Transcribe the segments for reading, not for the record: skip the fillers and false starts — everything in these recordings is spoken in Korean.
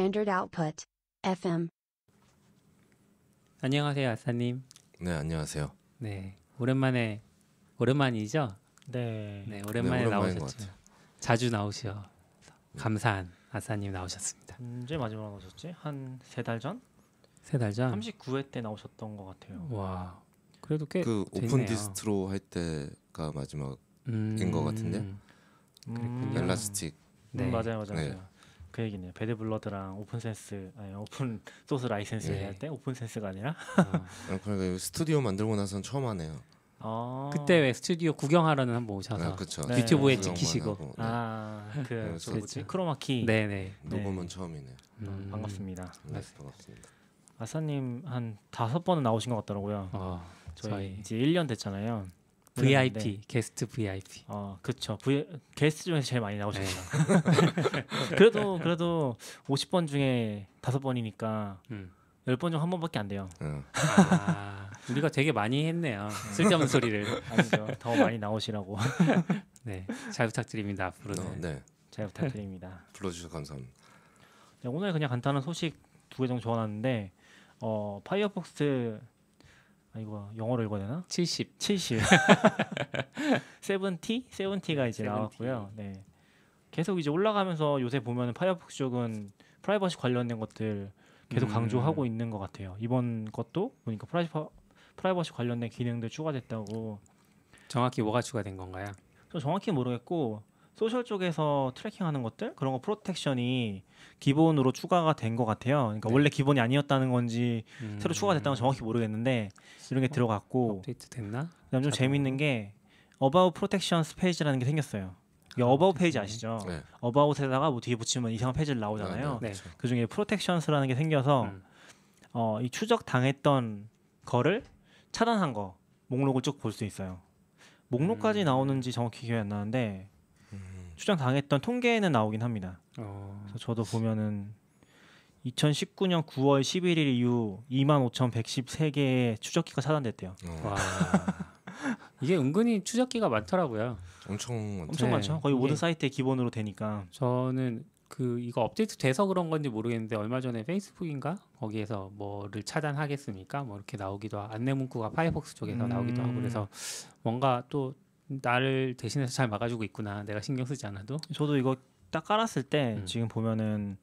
Standard Output, FM. 안녕하세요, 아싸님. 네, 안녕하세요. 네, 오랜만이죠? 네. 네, 오랜만에 오랜만인 것 나오셨죠. 같아요. 자주 나오셔. 감사한 아싸님 나오셨습니다. 언제 마지막으로 나오셨지? 한 3달 전? 3달 전? 39회 때 나오셨던 것 같아요. 와, 그래도 꽤 그 됐네요. 오픈 디스트로 할 때가 마지막인 것 같은데. 그랬군요. 엘라스틱. 네. 맞아요. 네. 그 얘기네요. 배드블러드랑 오픈센스, 아니 오픈 소스 라이센스 네. 할 때 오픈센스가 아니라. 그러니까 스튜디오 만들고 나서는 처음 하네요. 그때 왜 스튜디오 구경하러는 한번 오셔서 그렇죠. 네. 유튜브에 구경만 찍히시고. 하고, 네. 그 그렇죠. 뭐지? 크로마키. 네네. 녹음은 처음이네요. 반갑습니다. 네, 반갑습니다. 아싸님 한 5번은 나오신 것 같더라고요. 저희 저희 이제 1년 됐잖아요. VIP 게스트 VIP. 그쵸. 게스트 중에서 제일 많이 나오셨죠. 네. 그래도 50번 중에 5번이니까 10번 중 한 번밖에 안 돼요. 우리가 되게 많이 했네요. 쓸데없는 소리를. 아니죠. 더 많이 나오시라고. 네, 잘 부탁드립니다. 앞으로는. 네, 잘 부탁드립니다. 불러주셔서 감사합니다. 네, 오늘 그냥 간단한 소식 2개 정도 적어놨는데 파이어폭스 이거 영어로 읽어야 되나? 70. 70T가 이제 나왔고요. 네. 계속 이제 올라가면서 요새 보면은 파이어폭스 쪽은 프라이버시 관련된 것들 계속 강조하고 있는 것 같아요. 이번 것도 보니까 프라이버시 관련된 기능들 추가됐다고. 정확히 뭐가 추가된 건가요? 저 정확히 모르겠고 소셜 쪽에서 트래킹하는 것들 그런 거 프로텍션이 기본으로 추가가 된 것 같아요. 그러니까 네. 원래 기본이 아니었다는 건지 새로 추가됐다는 건 정확히 모르겠는데 이런 게 들어갔고 업데이트 됐나? 그다음 좀 재밌는 게 About Protections 페이지라는 게 생겼어요. 이 About 페이지 아시죠? 네. About에다가 뭐 뒤에 붙이면 이상한 페이지를 나오잖아요. 네. 그 중에 Protections라는 게 생겨서 이 추적 당했던 거를 차단한 거 목록을 쭉 볼 수 있어요. 목록까지 나오는지 정확히 기억이 안 나는데 추적 당했던 통계는 나오긴 합니다. 그래서 저도 보면은 2019년 9월 11일 이후 25,113개의 추적기가 차단됐대요. 와. 이게 은근히 추적기가 많더라고요. 엄청 엄청 네. 많죠. 거의 이게- 모든 사이트에 기본으로 되니까. 저는 이거 업데이트 돼서 그런 건지 모르겠는데 얼마 전에 페이스북인가 거기에서 뭐를 차단하겠습니까? 뭐 이렇게 나오기도 안내 문구가 파이어폭스 쪽에서 나오기도 하고 그래서 뭔가 또 나를 대신해서 잘 막아주고 있구나. 내가 신경 쓰지 않아도. 저도 이거 딱 깔았을 때 지금 보면은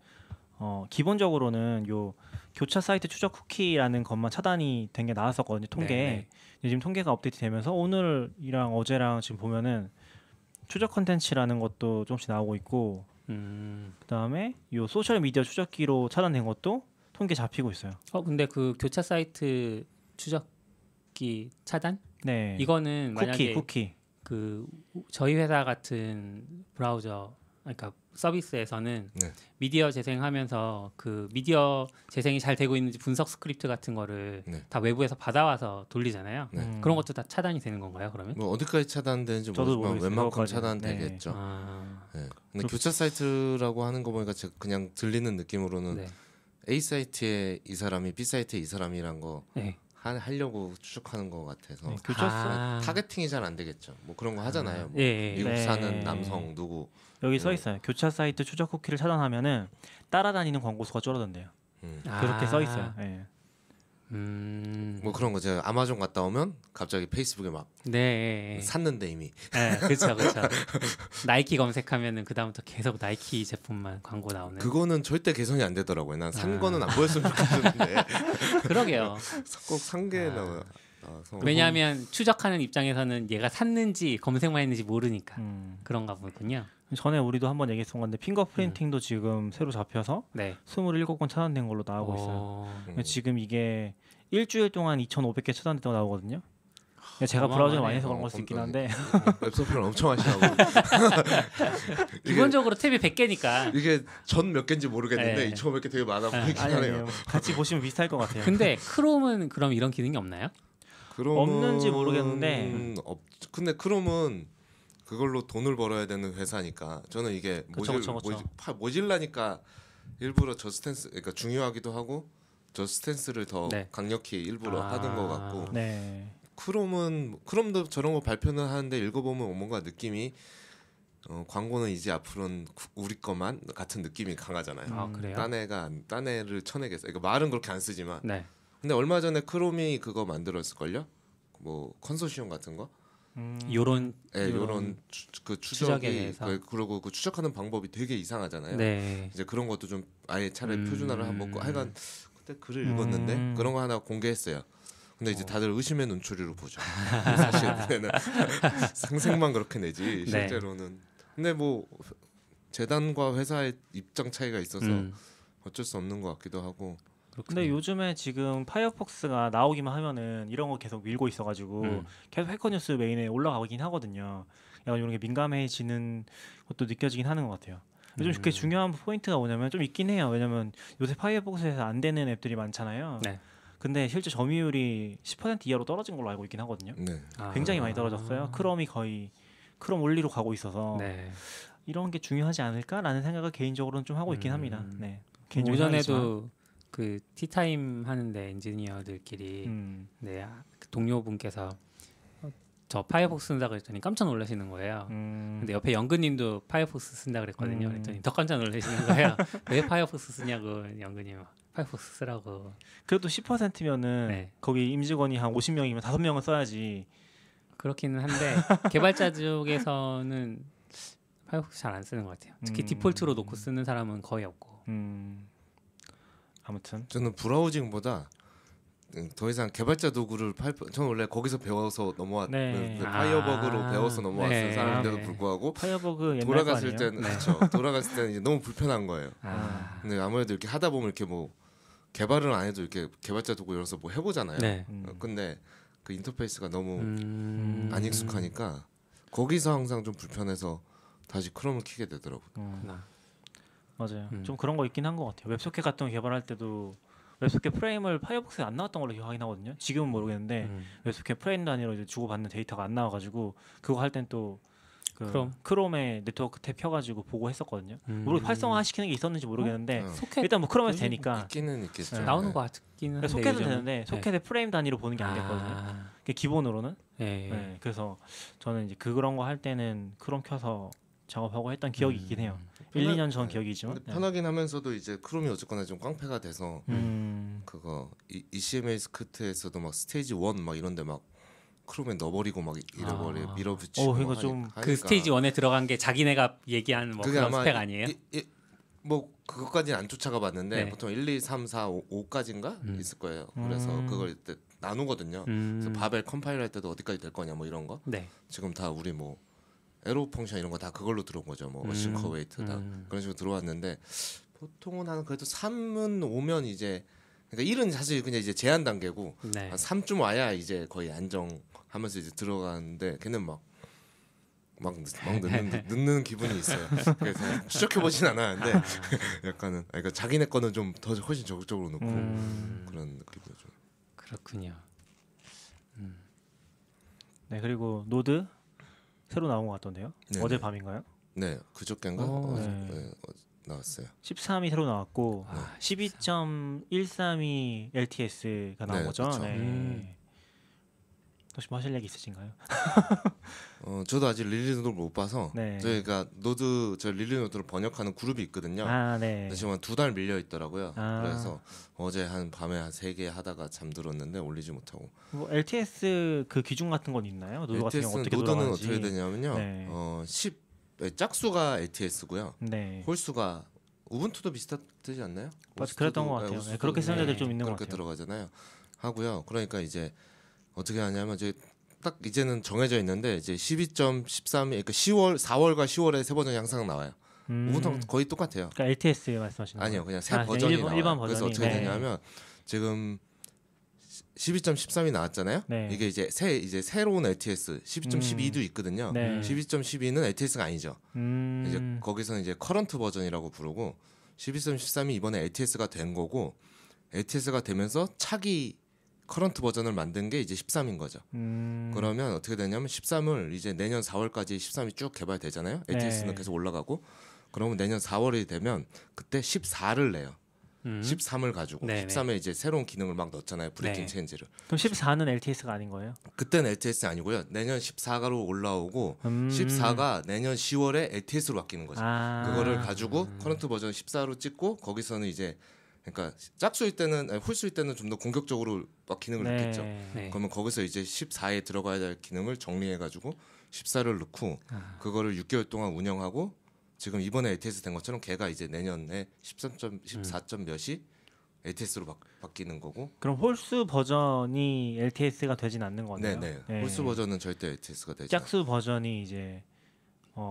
기본적으로는 요 교차 사이트 추적 쿠키라는 것만 차단이 된 게 나왔었거든요. 통계에. 네. 근데 지금 통계가 업데이트 되면서 오늘이랑 어제랑 지금 보면은 추적 컨텐츠라는 것도 조금씩 나오고 있고 그다음에 요 소셜 미디어 추적기로 차단된 것도 통계 잡히고 있어요. 근데 그 교차 사이트 추적기 차단? 네. 이거는 만약에 쿠키. 저희 회사 같은 브라우저 그러니까 서비스에서는 네. 미디어 재생하면서 그 미디어 재생이 잘 되고 있는지 분석 스크립트 같은 거를 네. 다 외부에서 받아와서 돌리잖아요. 네. 그런 것도 다 차단이 되는 건가요? 그러면? 뭐 어디까지 차단되는지 저도 모르지만 모르겠어요. 웬만큼 그거까지는. 차단되겠죠. 네. 근데 그- 교차 사이트라고 하는 거 보니까 그냥 들리는 느낌으로는 네. A 사이트에 이 사람이 B 사이트에 이 사람이란 거 네. 하려고 추적하는 것 같아서 네, 교차 아. 타겟팅이 잘 안 되겠죠. 뭐 그런 거 하잖아요. 뭐 예, 예. 미국 네. 사는 남성 누구. 여기 써 있어요. 교차 사이트 추적 쿠키를 차단하면은 따라다니는 광고 수가 줄어든대요. 그렇게 써 있어요. 네. 뭐 그런 거 제가 아마존 갔다 오면 갑자기 페이스북에 막 네. 샀는데 이미 네, 그렇죠, 그렇죠. 나이키 검색하면은 그 다음부터 계속 나이키 제품만 광고 나오는. 그거는 절대 개선이 안 되더라고요. 난 산 아. 거는 안 보였으면 좋겠는데 그러게요. 꼭 산 게 나와서 왜냐하면 추적하는 입장에서는 얘가 샀는지 검색만 했는지 모르니까 그런가 보군요. 전에 우리도 한번 얘기했던 건데 핑거프린팅도 지금 새로 잡혀서 네. 27건 차단된 걸로 나오고 있어요. 지금 이게 일주일 동안 2,500개 차단됐다고 나오거든요. 제가 브라우저를 많이 해서 그런 걸 수 있긴 한데 웹소프트를 엄청 하시라고 기본적으로 탭이 100개니까. 이게 전 몇 개인지 모르겠는데 네. 2,500개 되게 많아 보이긴 아니 하네요. 아니요. 같이 보시면 비슷할 것 같아요. 근데 크롬은 그럼 이런 기능이 없나요? 없는지 모르겠는데 근데 크롬은 그걸로 돈을 벌어야 되는 회사니까 저는 이게 그쵸. 모질라니까 일부러 저스탠스 그러니까 중요하기도 하고 저스탠스를 더 네. 강력히 일부러 하던 것 같고 네. 크롬도 저런 거 발표는 하는데 읽어보면 뭔가 느낌이 광고는 이제 앞으로는 우리 것만 같은 느낌이 강하잖아요. 아 그래요? 딴 애를 쳐내겠어. 그러니까 말은 그렇게 안 쓰지만. 네. 근데 얼마 전에 크롬이 그거 만들었을걸요? 뭐 컨소시엄 같은 거? 요런 요런 그 추적에 추적이 대해서. 그리고 그 추적하는 방법이 되게 이상하잖아요. 네. 이제 그런 것도 좀 아예 차라리 표준화를 한번 하여간 그때 글을 음. 읽었는데 그런 거 하나 공개했어요. 근데 이제 다들 의심의 눈초리로 보죠. 사실 우리는 상생만 그렇게 내지 네. 실제로는. 근데 뭐 재단과 회사의 입장 차이가 있어서 어쩔 수 없는 것 같기도 하고. 근데 요즘에 지금 파이어폭스가 나오기만 하면은 이런 거 계속 밀고 있어가지고 계속 해커뉴스 메인에 올라가긴 하거든요. 약간 이런 게 민감해지는 것도 느껴지긴 하는 것 같아요. 요즘 그게 중요한 포인트가 뭐냐면 좀 있긴 해요. 왜냐면 요새 파이어폭스에서 안 되는 앱들이 많잖아요. 네. 근데 실제 점유율이 10% 이하로 떨어진 걸로 알고 있긴 하거든요. 네. 굉장히 많이 떨어졌어요. 크롬이 거의 크롬 올리로 가고 있어서 네. 이런 게 중요하지 않을까라는 생각을 개인적으로는 좀 하고 있긴 합니다. 네. 개인적인 오전에도 그 티타임 하는데 엔지니어들끼리 네, 그 동료분께서 저 파이어폭스 쓴다 그랬더니 깜짝 놀라시는 거예요. 근데 옆에 연근님도 파이어폭스 쓴다 그랬거든요. 그랬더니 더 깜짝 놀라시는 거예요. 왜 파이어폭스 쓰냐고 연근님 파이어폭스 쓰라고. 그래도 10%면은 네. 거기 임직원이 한 50명이면 5명은 써야지. 그렇기는 한데 개발자 쪽에서는 파이어폭스 잘 안 쓰는 것 같아요. 특히 디폴트로 놓고 쓰는 사람은 거의 없고. 아무튼 저는 브라우징보다 더 이상 개발자 도구를 저는 원래 거기서 배워서 넘어왔 네. 파이어버그로 배워서 넘어왔던 네. 사람인데도 네. 불구하고 파이어버그 옛날 돌아갔을 거 아니에요? 때는 네. 그렇죠. 돌아갔을 때는 이제 너무 불편한 거예요. 근데 아무래도 이렇게 하다 보면 이렇게 뭐 개발을 안 해도 이렇게 개발자 도구 열어서 뭐 해보잖아요. 네. 근데 그 인터페이스가 너무 안 익숙하니까 거기서 항상 좀 불편해서 다시 크롬을 켜게 되더라고요. 그렇구나. 맞아요. 좀 그런 거 있긴 한 것 같아요. 웹소켓 같은 거 개발할 때도 웹소켓 프레임을 파이어폭스에 안 나왔던 걸로 기억하긴 하거든요. 지금은 모르겠는데 웹소켓 프레임 단위로 이제 주고받는 데이터가 안 나와가지고 그거 할 땐 또 크롬에 네트워크 탭 켜가지고 보고 했었거든요. 모르 활성화 시키는 게 있었는지 모르겠는데 소켓 일단 뭐 크롬에서 되니까 있기는 있겠죠. 네. 나오는 거 같기는 한데 소켓은 요즘은. 되는데 소켓에 프레임 단위로 보는 게 안 됐거든요. 그게 기본으로는. 네. 네, 그래서 저는 이제 그런 거 할 때는 크롬 켜서 작업하고 했던 기억이 있긴 해요. 1, 2년 전 기억이지만. 근데 편하긴 하면서도 이제 크롬이 어쨌거나 좀 깡패가 돼서 그거 ECMA 스크립트에서도 막 스테이지 1 막 이런데 막 크롬에 넣어버리고 막 밀어붙이고 그러니까 막 좀 그 스테이지 1에 들어간 게 자기네가 얘기한 뭐 그게 그런 아마 스펙 아니에요? 뭐 그것까지는 안 쫓아가 봤는데 네. 보통 1, 2, 3, 4, 5까지인가 있을 거예요. 그래서 그걸 이때 나누거든요. 그래서 바벨 컴파일 할 때도 어디까지 될 거냐 뭐 이런 거. 네. 지금 다 우리 뭐 에로 펑션 이런 거 다 그걸로 들어온 거죠. 뭐 어싱커 웨이트 다 그런 식으로 들어왔는데 보통은 한 그래도 3은 오면 이제 그러니까 1은 사실 그냥 이제 제한 단계고 네. 한 3쯤 와야 이제 거의 안정하면서 이제 들어가는데 걔는 막 늦는 기분이 있어요. 그래서 추적해 보진 않았는데 약간은 그러니까 자기네 거는 좀 더 훨씬 적극적으로 놓고 그런 느낌이죠. 그렇군요. 네, 그리고 노드 새로 나온 것 같던데요. 네네. 어제 밤인가요? 네, 그저께인가 네. 나왔어요. 13이 새로 나왔고 12.132 LTS가 나온 네, 거죠. 그쵸. 네. 혹시 뭐 하실 얘기 있으신가요? 저도 아직 릴리 노드를 못 봐서 네. 저희가 저 릴리 노드를 번역하는 그룹이 있거든요. 아, 네. 근데 지금 한 2달 밀려 있더라고요. 아. 그래서 어제 한 밤에 한 3개 하다가 잠들었는데 올리지 못하고. 뭐 LTS 그 기준 같은 건 있나요? 노드 같은 경우 어떻게 노드는 돌아가는지. 어떻게 되냐면요. 네. 10 짝수가 LTS고요. 네. 홀수가 우분투도 비슷하지 않나요? 맞아, 그랬던 것 같아요. 네, 그렇게 쓰는 애들 좀 있는 것 그렇게 같아요. 들어가잖아요. 하고요. 그러니까 이제 어떻게 하냐면 이제 딱 이제는 정해져 있는데 이제 12.13 그러니까 4월과 10월에 새 버전이 항상 나와요. 우분투 거의 똑같아요. 그러니까 LTS 말씀하시는 아니요, 거예요? 그냥 새 그냥 버전이 일반 나와요. 버전이. 그래서 어떻게 네. 되냐면 지금 12.13이 나왔잖아요. 네. 이게 이제 새로운 LTS 12.12도 있거든요. 네. 12.12는 LTS가 아니죠. 이제 음. 거기서는 이제 커런트 버전이라고 부르고 12.13이 이번에 LTS가 된 거고 LTS가 되면서 차기 커런트 버전을 만든 게 이제 13인 거죠. 그러면 어떻게 되냐면 13을 이제 내년 4월까지 13이 쭉 개발되잖아요. LTS는 네. 계속 올라가고 그러면 내년 4월이 되면 그때 14를 내요. 음. 13을 가지고 네네. 13에 이제 새로운 기능을 막 넣었잖아요. 브레이킹 네. 체인지를. 그럼 14는 LTS가 아닌 거예요? 그때는 LTS 아니고요. 내년 14가로 올라오고 14가 내년 10월에 LTS로 바뀌는 거죠. 그거를 가지고 커런트 버전 14로 찍고 거기서는 이제 그러니까 짝수일 때는 아니, 홀수일 때는 좀 더 공격적으로 막 기능을 넣겠죠. 네. 그러면 거기서 이제 14에 들어가야 될 기능을 정리해 가지고 14를 넣고 그거를 6개월 동안 운영하고 지금 이번에 LTS 된 것처럼 걔가 이제 내년에 14점 몇이 LTS로 바뀌는 거고. 그럼 홀수 버전이 LTS가 되진 않는 거네요. 네네. 홀수 버전은 절대 LTS가 되죠. 짝수 버전이 이제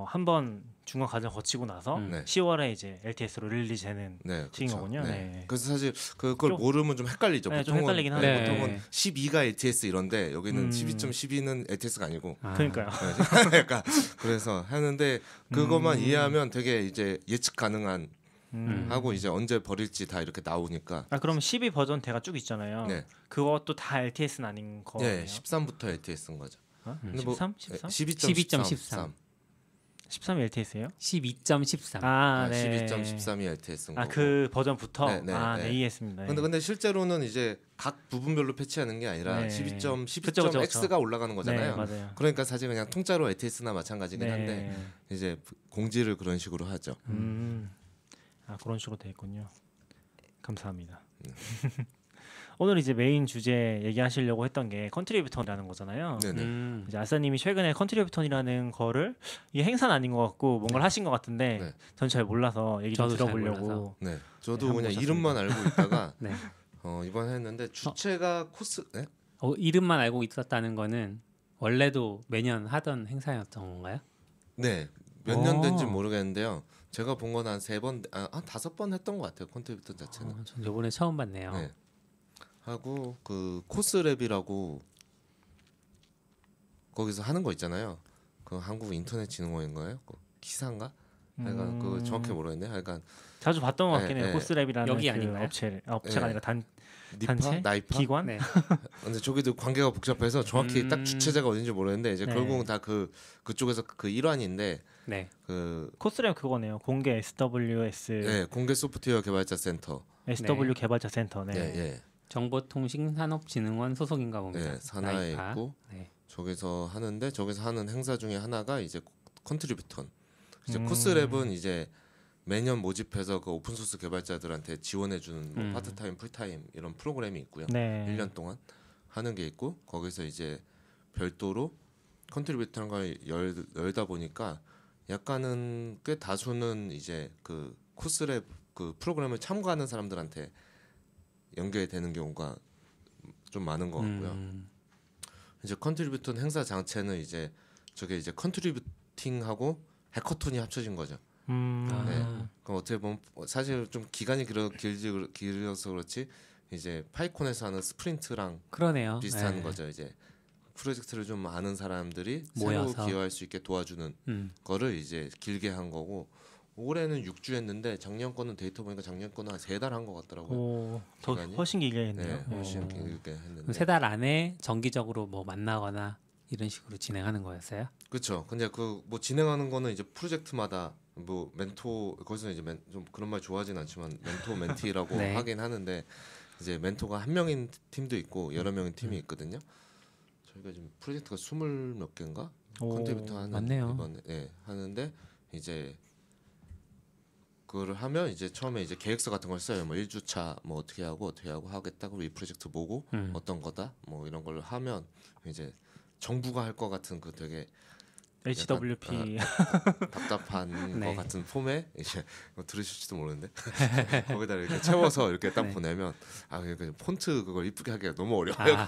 한번 중간 과정 거치고 나서 네. 10월에 이제 LTS로 릴리즈되는 네, 식인 그렇죠. 거군요. 네. 네. 그래서 사실 그걸 좀- 모르면 좀 헷갈리죠. 네, 좀 보통은 헷갈리긴 하네요. 네. 보통은 12가 LTS 이런데 여기는 음. 12.12는 LTS가 아니고 그러니까요. 약간 그래서 하는데 그것만 이해하면 되게 이제 예측 가능한 하고 이제 언제 버릴지 다 이렇게 나오니까. 그럼 12 버전 대가 쭉 있잖아요. 네. 그것도 다 LTS는 아닌 거예요. 네, 13부터 LTS인 거죠. 근데 뭐 13? 13? 12.13. 13이 LTS예요? 12.13. 네. 12.13이 LTS인 거고. 그 버전부터 네, 네, 네. 이해했습니다. 네. 근데 실제로는 이제 각 부분별로 패치하는 게 아니라 네. 12.X가 올라가는 거잖아요. 네, 맞아요. 그러니까 사실 그냥 통짜로 LTS나 마찬가지긴 한데 네. 이제 공지를 그런 식으로 하죠. 그런 식으로 돼 있군요. 감사합니다. 오늘 이제 메인 주제 얘기하시려고 했던 게 컨트리뷰턴이라는 거잖아요. 네네. 이제 아싸님이 최근에 컨트리뷰턴이라는 거를 이게 행사는 아닌 것 같고 뭔가를 하신 것 같은데 네. 전 잘 몰라서 얘기 좀 저도 잘 들어보려고. 몰라서. 네, 저도 네, 그냥 한번 이름만 알고 있다가 네. 이번 했는데 주체가 코스. 네? 이름만 알고 있었다는 거는 원래도 매년 하던 행사였던 건가요? 네, 몇 년 된지 오. 모르겠는데요. 제가 본 건 한 3번, 한 5번 했던 것 같아요. 컨트리뷰턴 자체는. 전 이번에 처음 봤네요. 네. 하고 그 코스랩이라고 거기서 하는 거 있잖아요. 그 한국 인터넷 진흥원인가요? 그 기사인가? 하여간 그거 정확히 모르겠네. 하여간 자주 봤던 것 같긴 해요. 네. 코스랩이라는 여기 그 아닌가요? 업체가 네. 아니라 니파, 단체? 나이파. 기관? 네. 근데 저기도 관계가 복잡해서 정확히 딱 주체자가 어딘지 모르겠는데 이제 네. 결국은 다 그쪽에서 그 일환인데 네. 그 코스랩 그거네요. 공개 SWS 네, 공개 소프트웨어 개발자 센터. SW 네. 개발자 센터네. 예, 예. 정보통신산업진흥원 소속인가 봅니다. 네, 산하에 나이파. 있고 네. 저기서 하는데 저기서 하는 행사 중에 하나가 이제 컨트리뷰턴. 이제 코스랩은 이제 매년 모집해서 그 오픈 소스 개발자들한테 지원해 주는 뭐 파트타임, 풀타임 이런 프로그램이 있고요. 네. 1년 동안 하는 게 있고 거기서 이제 별도로 컨트리뷰턴 걸 열다 보니까 약간은 꽤 다수는 이제 그 코스랩 그 프로그램을 참고하는 사람들한테 연결이 되는 경우가 좀 많은 것 같고요. 이제 컨트리뷰턴 행사 장체는 이제 저게 이제 컨트리뷰팅하고 해커톤이 합쳐진 거죠. 네. 그럼 어떻게 보면 사실 좀 기간이 길어서 그렇지 이제 파이콘에서 하는 스프린트랑 그러네요. 비슷한 네. 거죠. 이제 프로젝트를 좀 아는 사람들이 모여서. 새로 기여할 수 있게 도와주는 거를 이제 길게 한 거고 올해는 6주 했는데 작년 거는 데이터 보니까 작년 거는 한 3달 한 것 같더라고요. 더 기간이? 훨씬 길게 네, 했네요. 훨씬 길게 했는데. 3달 안에 정기적으로 뭐 만나거나 이런 식으로 진행하는 거였어요? 그렇죠. 근데 그 뭐 진행하는 거는 이제 프로젝트마다 뭐 멘토 거기서 이제 좀 그런 말 좋아하진 않지만 멘토 멘티라고 네. 하긴 하는데 이제 멘토가 한 명인 팀도 있고 여러 명인 팀이 있거든요. 저희가 지금 프로젝트가 20몇 개인가 컨트리뷰터 하는 많네요. 이번에 하는데 이제 그거를 하면 이제 처음에 이제 계획서 같은 걸 써요. 뭐 1주차 뭐 어떻게 하고 하겠다. 그리고 이 프로젝트 보고 어떤 거다. 뭐 이런 걸 하면 이제 정부가 할 것 같은 그 되게 HWP 답답한 네. 거 같은 폼에 이제 뭐 들으실지도 모르는데 거기다 이렇게 채워서 이렇게 딱 네. 보내면 그러니까 폰트 그걸 이쁘게 하기가 너무 어려워요.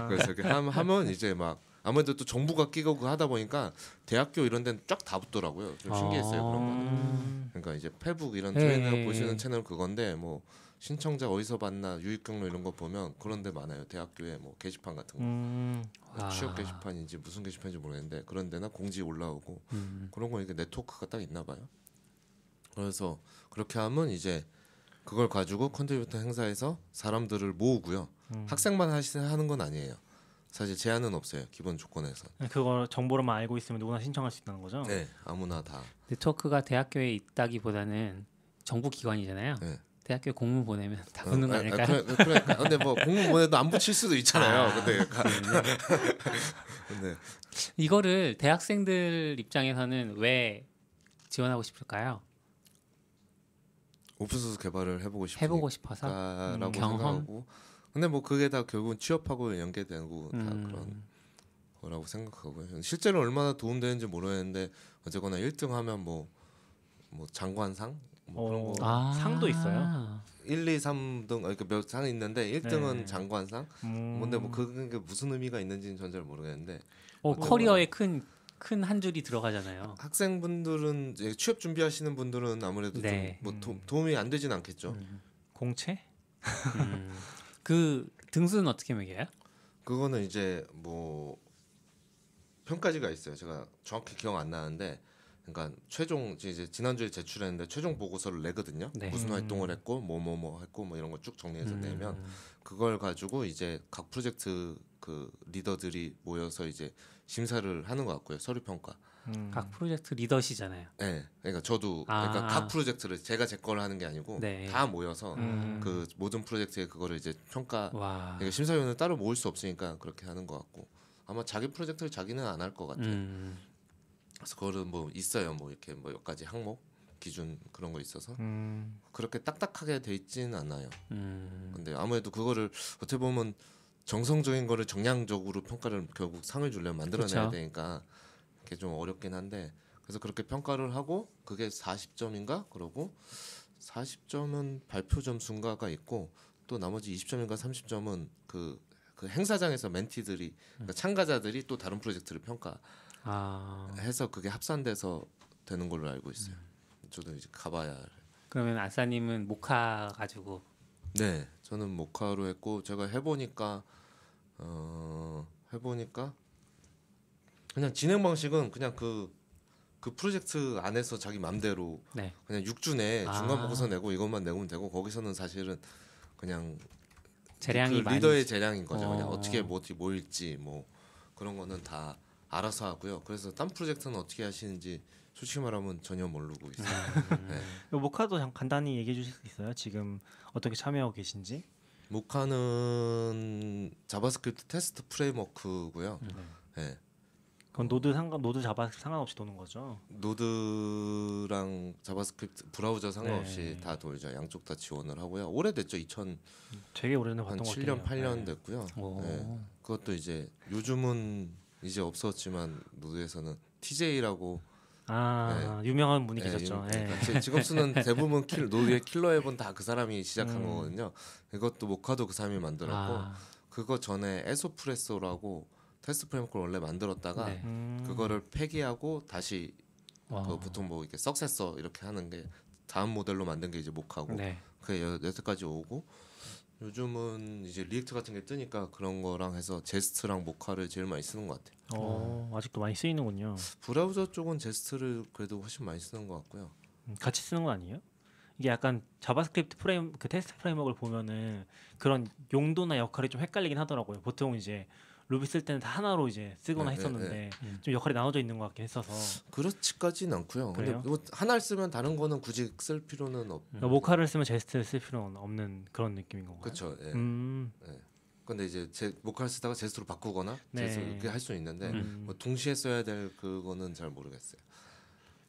그래서 이렇게 하면 이제 막 아무래도 또 정부가 끼고 그거 하다 보니까 대학교 이런 데는 쫙 다 붙더라고요. 좀 신기했어요 그런 거는. 그러니까 이제 페북 이런 네. 저희가 보시는 채널 그건데 뭐 신청자 어디서 봤나 유입 경로 이런 거 보면 그런 데 많아요. 대학교에 뭐 게시판 같은 거. 와. 취업 게시판인지 무슨 게시판인지 모르겠는데 그런 데나 공지 올라오고 그런 거 이게 네트워크가 딱 있나 봐요. 그래서 그렇게 하면 이제 그걸 가지고 컨트리뷰터 행사에서 사람들을 모으고요. 학생만 하는 건 아니에요. 사실 제한은 없어요. 기본 조건에서. 그거 정보로만 알고 있으면 누구나 신청할 수 있다는 거죠? 네, 아무나 다. 네트워크가 대학교에 있다기보다는 정부 기관이잖아요. 네. 대학교 공문 보내면 다 붙는 거 아닐까요? 그러니까. 근데 뭐 공문 보내도 안 붙일 수도 있잖아요. 근데 근데 이거를 대학생들 입장에서는 왜 지원하고 싶을까요? 오픈소스 개발을 해보고 해보고 싶어서 싶다라고 경험? 생각하고, 근데 뭐 그게 다 결국은 취업하고 연계되고 다 그런 거라고 생각하고요. 실제로 얼마나 도움되는지 모르겠는데 어쨌거나 1등하면 뭐 장관상 뭐 그런 거 상도 있어요. 1, 2, 3등 그러니까 몇 상이 있는데 1등은 네. 장관상. 근데 뭐 그게 무슨 의미가 있는지는 전 잘 모르겠는데 커리어에 큰 한 줄이 들어가잖아요. 학생분들은 이제 취업 준비하시는 분들은 아무래도 네. 좀 뭐 도움이 안 되진 않겠죠. 공채? 그 등수는 어떻게 매겨요? 그거는 이제 뭐 평가지가 있어요. 제가 정확히 기억 안 나는데, 그러니까 최종 이제 지난주에 제출했는데 최종 보고서를 내거든요. 네. 무슨 활동을 했고 뭐 했고 뭐 이런 거 쭉 정리해서 내면 그걸 가지고 이제 각 프로젝트 그 리더들이 모여서 이제 심사를 하는 것 같고요. 서류 평가. 각 프로젝트 리더시잖아요. 네, 그러니까 저도 그러니까 각 프로젝트를 제가 제 거를 하는 게 아니고 네. 다 모여서 그 모든 프로젝트에 그거를 이제 평가. 와. 그러니까 심사위원을 따로 모을 수 없으니까 그렇게 하는 것 같고, 아마 자기 프로젝트를 자기는 안 할 것 같아요. 그래서 그거는 뭐 있어요. 뭐 이렇게 뭐 몇 가지 항목 기준 그런 거 있어서 그렇게 딱딱하게 돼 있지는 않아요. 근데 아무래도 그거를 어떻게 보면 정성적인 거를 정량적으로 평가를 결국 상을 주려면 만들어내야 그쵸. 되니까 그게 좀 어렵긴 한데, 그래서 그렇게 평가를 하고 그게 40점인가 그러고 40점은 발표 점수인가가 있고 또 나머지 20점인가 30점은 그 행사장에서 멘티들이 그러니까 참가자들이 또 다른 프로젝트를 평가해서 그게 합산돼서 되는 걸로 알고 있어요. 저도 이제 가봐야 알아요. 그러면 아싸님은 모카 가지고 네, 저는 모카로 했고 제가 해보니까 그냥 진행 방식은 그냥 그 프로젝트 안에서 자기 맘대로 네. 그냥 6주 내에 중간 보고서 내고 이것만 내면 되고, 거기서는 사실은 그냥 재량이 그 많이 리더의 재량인 거죠. 그냥 어. 어떻게 뭐 일지 뭐 그런 거는 다 알아서 하고요. 그래서 딴 프로젝트는 어떻게 하시는지 솔직히 말하면 전혀 모르고 있어요. 네. 모카도 간단히 얘기해 주실 수 있어요? 지금 어떻게 참여하고 계신지? 모카는 자바스크립트 테스트 프레임워크고요. 네. 그건 노드 자바스크립트 상관없이 도는 거죠? 노드랑 자바스크립트 브라우저 상관없이 네. 다 돌죠. 양쪽 다 지원을 하고요. 오래됐죠. 되게 오래전에 한 봤던 것 7년 같아요. 8년 네. 됐고요. 오. 네. 그것도 이제 요즘은 이제 없었지만 노드에서는 TJ라고 유명한 분이 계셨죠. 그러니까 직업 수는 대부분 노드의 킬러 앱은 다 그 사람이 시작한 거거든요. 이것도 모카도 그 사람이 만들었고 그거 전에 에소프레소라고 테스트 프레임워크를 원래 만들었다가 네. 그거를 폐기하고 다시 와. 그 보통 뭐 이렇게 석세서 이렇게 하는 게 다음 모델로 만든 게 이제 모카고 네. 그게 여태까지 오고, 요즘은 이제 리액트 같은 게 뜨니까 그런 거랑 해서 제스트랑 모카를 제일 많이 쓰는 것 같아요. 아직도 많이 쓰이는군요. 브라우저 쪽은 제스트를 그래도 훨씬 많이 쓰는 것 같고요. 같이 쓰는 건 아니에요? 이게 약간 자바스크립트 그 테스트 프레임워크를 보면은 그런 용도나 역할이 좀 헷갈리긴 하더라고요. 보통 이제 루비 쓸 때는 다 하나로 이제 쓰거나 했었는데 좀 역할이 나눠져 있는 것 같긴 했어서. 그렇지까지는 않고요. 근데 그래요? 뭐 하나를 쓰면 다른 거는 굳이 쓸 필요는 그러니까 모카를 쓰면 제스트를 쓸 필요는 없는 그런 느낌인 건가요? 그렇죠. 예. 근데 이제 모카를 쓰다가 제스트로 바꾸거나 네. 제스트 이렇게 할 수 있는데 뭐 동시에 써야 될 그거는 잘 모르겠어요.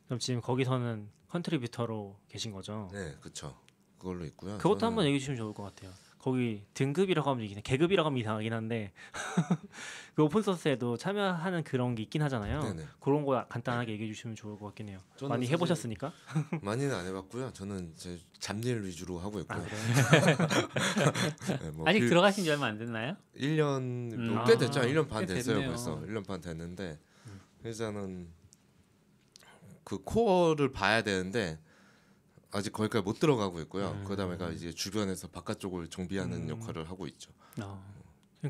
그럼 지금 거기서는 컨트리뷰터로 계신 거죠? 네, 그렇죠. 그걸로 있고요. 그것도 한번 얘기해 주시면 좋을 것 같아요. 거기 등급이라고 하면 계급이라고 하면 이상하긴 한데 그 오픈소스에도 참여하는 그런 게 있긴 하잖아요. 네네. 그런 거 간단하게 얘기해 주시면 좋을 것 같긴 해요. 저는 많이 사실 해보셨으니까? 많이는 안 해봤고요. 저는 제 잡일 위주로 하고 있고요. 네, 뭐 아직 들어가신 지 얼마 안 됐나요? 1년 꽤 됐죠. 1년 반 꽤 됐어요. 됐네요. 벌써 1년 반 됐는데 회사는 그 코어를 봐야 되는데 아직 거기까지 못 들어가고 있고요. 그다음에가 이제 주변에서 바깥쪽을 정비하는 역할을 하고 있죠.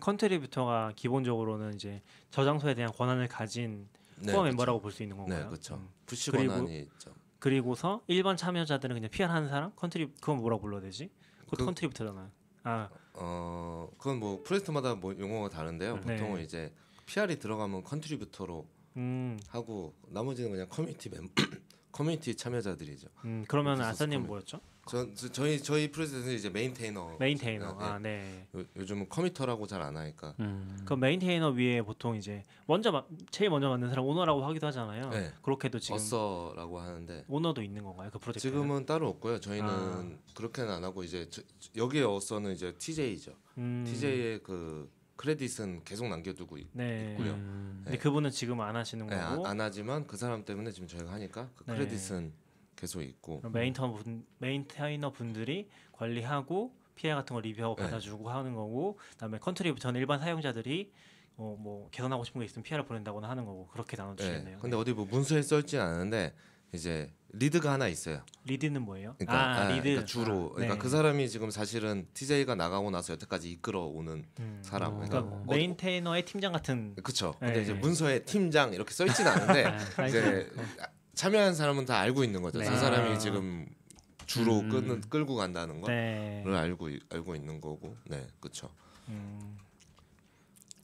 컨트리뷰터가 기본적으로는 이제 저장소에 대한 권한을 가진 네, 코어 그쵸. 멤버라고 볼 수 있는 건가요? 네, 그렇죠. 푸시 그리고- 권한이 있죠. 그리고서 일반 참여자들은 그냥 PR하는 사람? 그건 뭐라고 불러야 되지? 그것도 그- 컨트리뷰터잖아요. 그건 뭐 프로젝트마다 뭐 용어가 다른데요. 네. 보통은 이제 PR이 들어가면 컨트리뷰터로 하고 나머지는 그냥 커뮤니티 참여자들이죠. 그러면 오픈소스 아싸님 커뮤니티. 뭐였죠? 저희 프로젝트는 이제 메인테이너. 메인테이너. 네. 아, 네. 요즘은 커미터라고 잘 안 하니까. 그 메인테이너 위에 보통 이제 제일 먼저 만든 사람 오너라고 하기도 하잖아요. 네. 그렇게도 지금 어서라고 하는데 오너도 있는 건가요? 그 프로젝트 지금은 따로 없고요. 저희는 그렇게는 안 하고 이제 여기에 어서는 이제 TJ죠. TJ의 그 크레딧은 계속 남겨두고 네. 있고요. 근데 네. 그분은 지금 안 하시는 네, 거고 안 하지만 그 사람 때문에 지금 저희가 하니까 그 네. 크레딧은 계속 있고. 메인테이너 분들이 관리하고 PR 같은 거 리뷰하고 네. 받아주고 하는 거고, 그다음에 컨트리뷰터는 일반 사용자들이 뭐 개선하고 싶은 게 있으면 PR을 보낸다거나 하는 거고 그렇게 나눠주시겠네요. 네. 근데 어디 뭐 문서에 써있진 않은데 이제 리드가 하나 있어요. 리드는 뭐예요? 그러니까, 리드. 그러니까 주로 그러니까 네. 그 사람이 지금 사실은 TJ가 나가고 나서 여태까지 이끌어오는 사람. 그러니까 그러니까 메인테이너의 팀장 같은. 그렇죠. 근데 네. 이제 문서에 팀장 이렇게 써있진 않은데 이제 참여한 사람은 다 알고 있는 거죠. 네. 저 사람이 지금 주로 끌고 간다는 거를 네. 알고 있는 거고. 네, 그렇죠.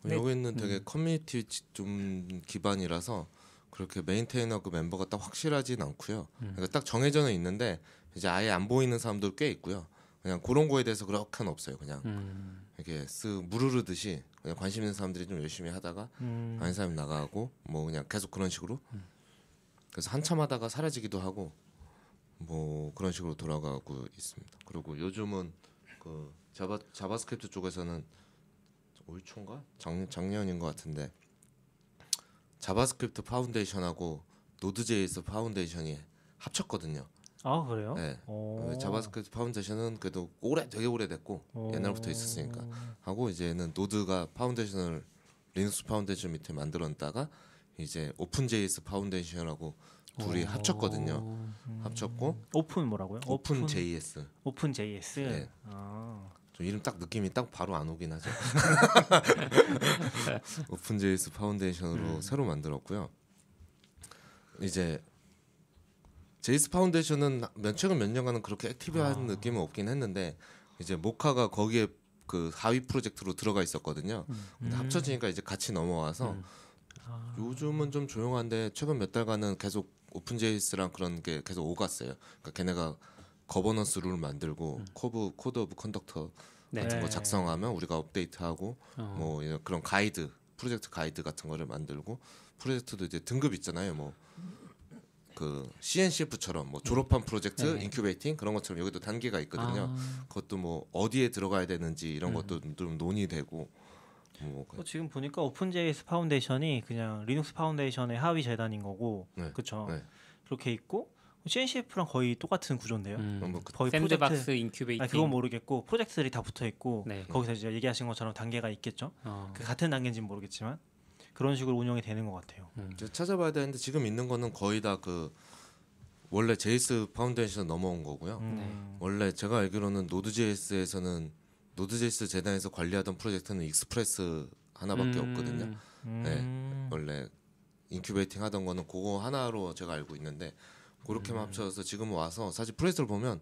네. 여기는 되게 커뮤니티 좀 기반이라서 그렇게 메인테이너 그 멤버가 딱 확실하진 않고요. 그러니까 딱 정해져는 있는데 이제 아예 안 보이는 사람들 꽤 있고요. 그냥 그런 거에 대해서 그렇게는 없어요. 그냥 이렇게 쓱 무르르듯이 그냥 관심 있는 사람들이 좀 열심히 하다가 아닌 사람이 나가고 뭐 그냥 계속 그런 식으로. 그래서 한참 하다가 사라지기도 하고 뭐 그런 식으로 돌아가고 있습니다. 그리고 요즘은 그 자바스크립트 쪽에서는 올 초인가 작년인 것 같은데 자바스크립트 파운데이션하고 노드.js 파운데이션이 합쳤거든요. 아, 그래요? 네. 오. 자바스크립트 파운데이션은 그래도 되게 오래됐고 옛날부터 있었으니까 하고 이제는 노드가 파운데이션을 리눅스 파운데이션 밑에 만들었다가 이제 오픈.js 파운데이션하고 둘이 합쳤거든요. 합쳤고 오픈 뭐라고요? 오픈.js. 오픈.js. 네. 아. 좀 이름 딱 느낌이 딱 바로 안 오긴 하죠. 오픈.js 파운데이션으로 새로 만들었고요. 이제 JS 파운데이션은 최근 몇 년간은 그렇게 액티브한 느낌은 없긴 했는데 이제 모카가 거기에 그 하위 프로젝트로 들어가 있었거든요. 근데 합쳐지니까 이제 같이 넘어와서 요즘은 좀 조용한데 최근 몇 달간은 계속 오픈.js랑 그런 게 계속 오갔어요. 그러니까 걔네가 거버넌스 룰 만들고 코드 오브 컨덕터 같은 거 작성하면 우리가 업데이트하고 뭐 이런 그런 가이드, 프로젝트 가이드 같은 거를 만들고 프로젝트도 이제 등급 있잖아요. 뭐 그 CNCF처럼 뭐 졸업한 프로젝트, 인큐베이팅 그런 것처럼 여기도 단계가 있거든요. 그것도 뭐 어디에 들어가야 되는지 이런 것도 좀 논의되고. 뭐 지금 보니까 오픈.js 파운데이션이 그냥 리눅스 파운데이션의 하위 재단인 거고, 네. 그렇죠? 네. 그렇게 있고 CNCF랑 거의 똑같은 구조인데요. 거의 샌드박스 인큐베이팅. 그건 모르겠고 프로젝트들이 다 붙어 있고 네. 거기서 이제 얘기하신 것처럼 단계가 있겠죠. 그 같은 단계인지는 모르겠지만 그런 식으로 운영이 되는 것 같아요. 이제 찾아봐야 되는데 지금 있는 거는 거의 다 그 원래 JS 파운데이션 넘어온 거고요. 원래 제가 알기로는 노드.js에서는 노드.js 재단에서 관리하던 프로젝트는 익스프레스 하나밖에 없거든요. 네, 원래 인큐베이팅 하던 거는 그거 하나로 제가 알고 있는데 그렇게만 합쳐서 지금 와서 사실 프로젝트를 보면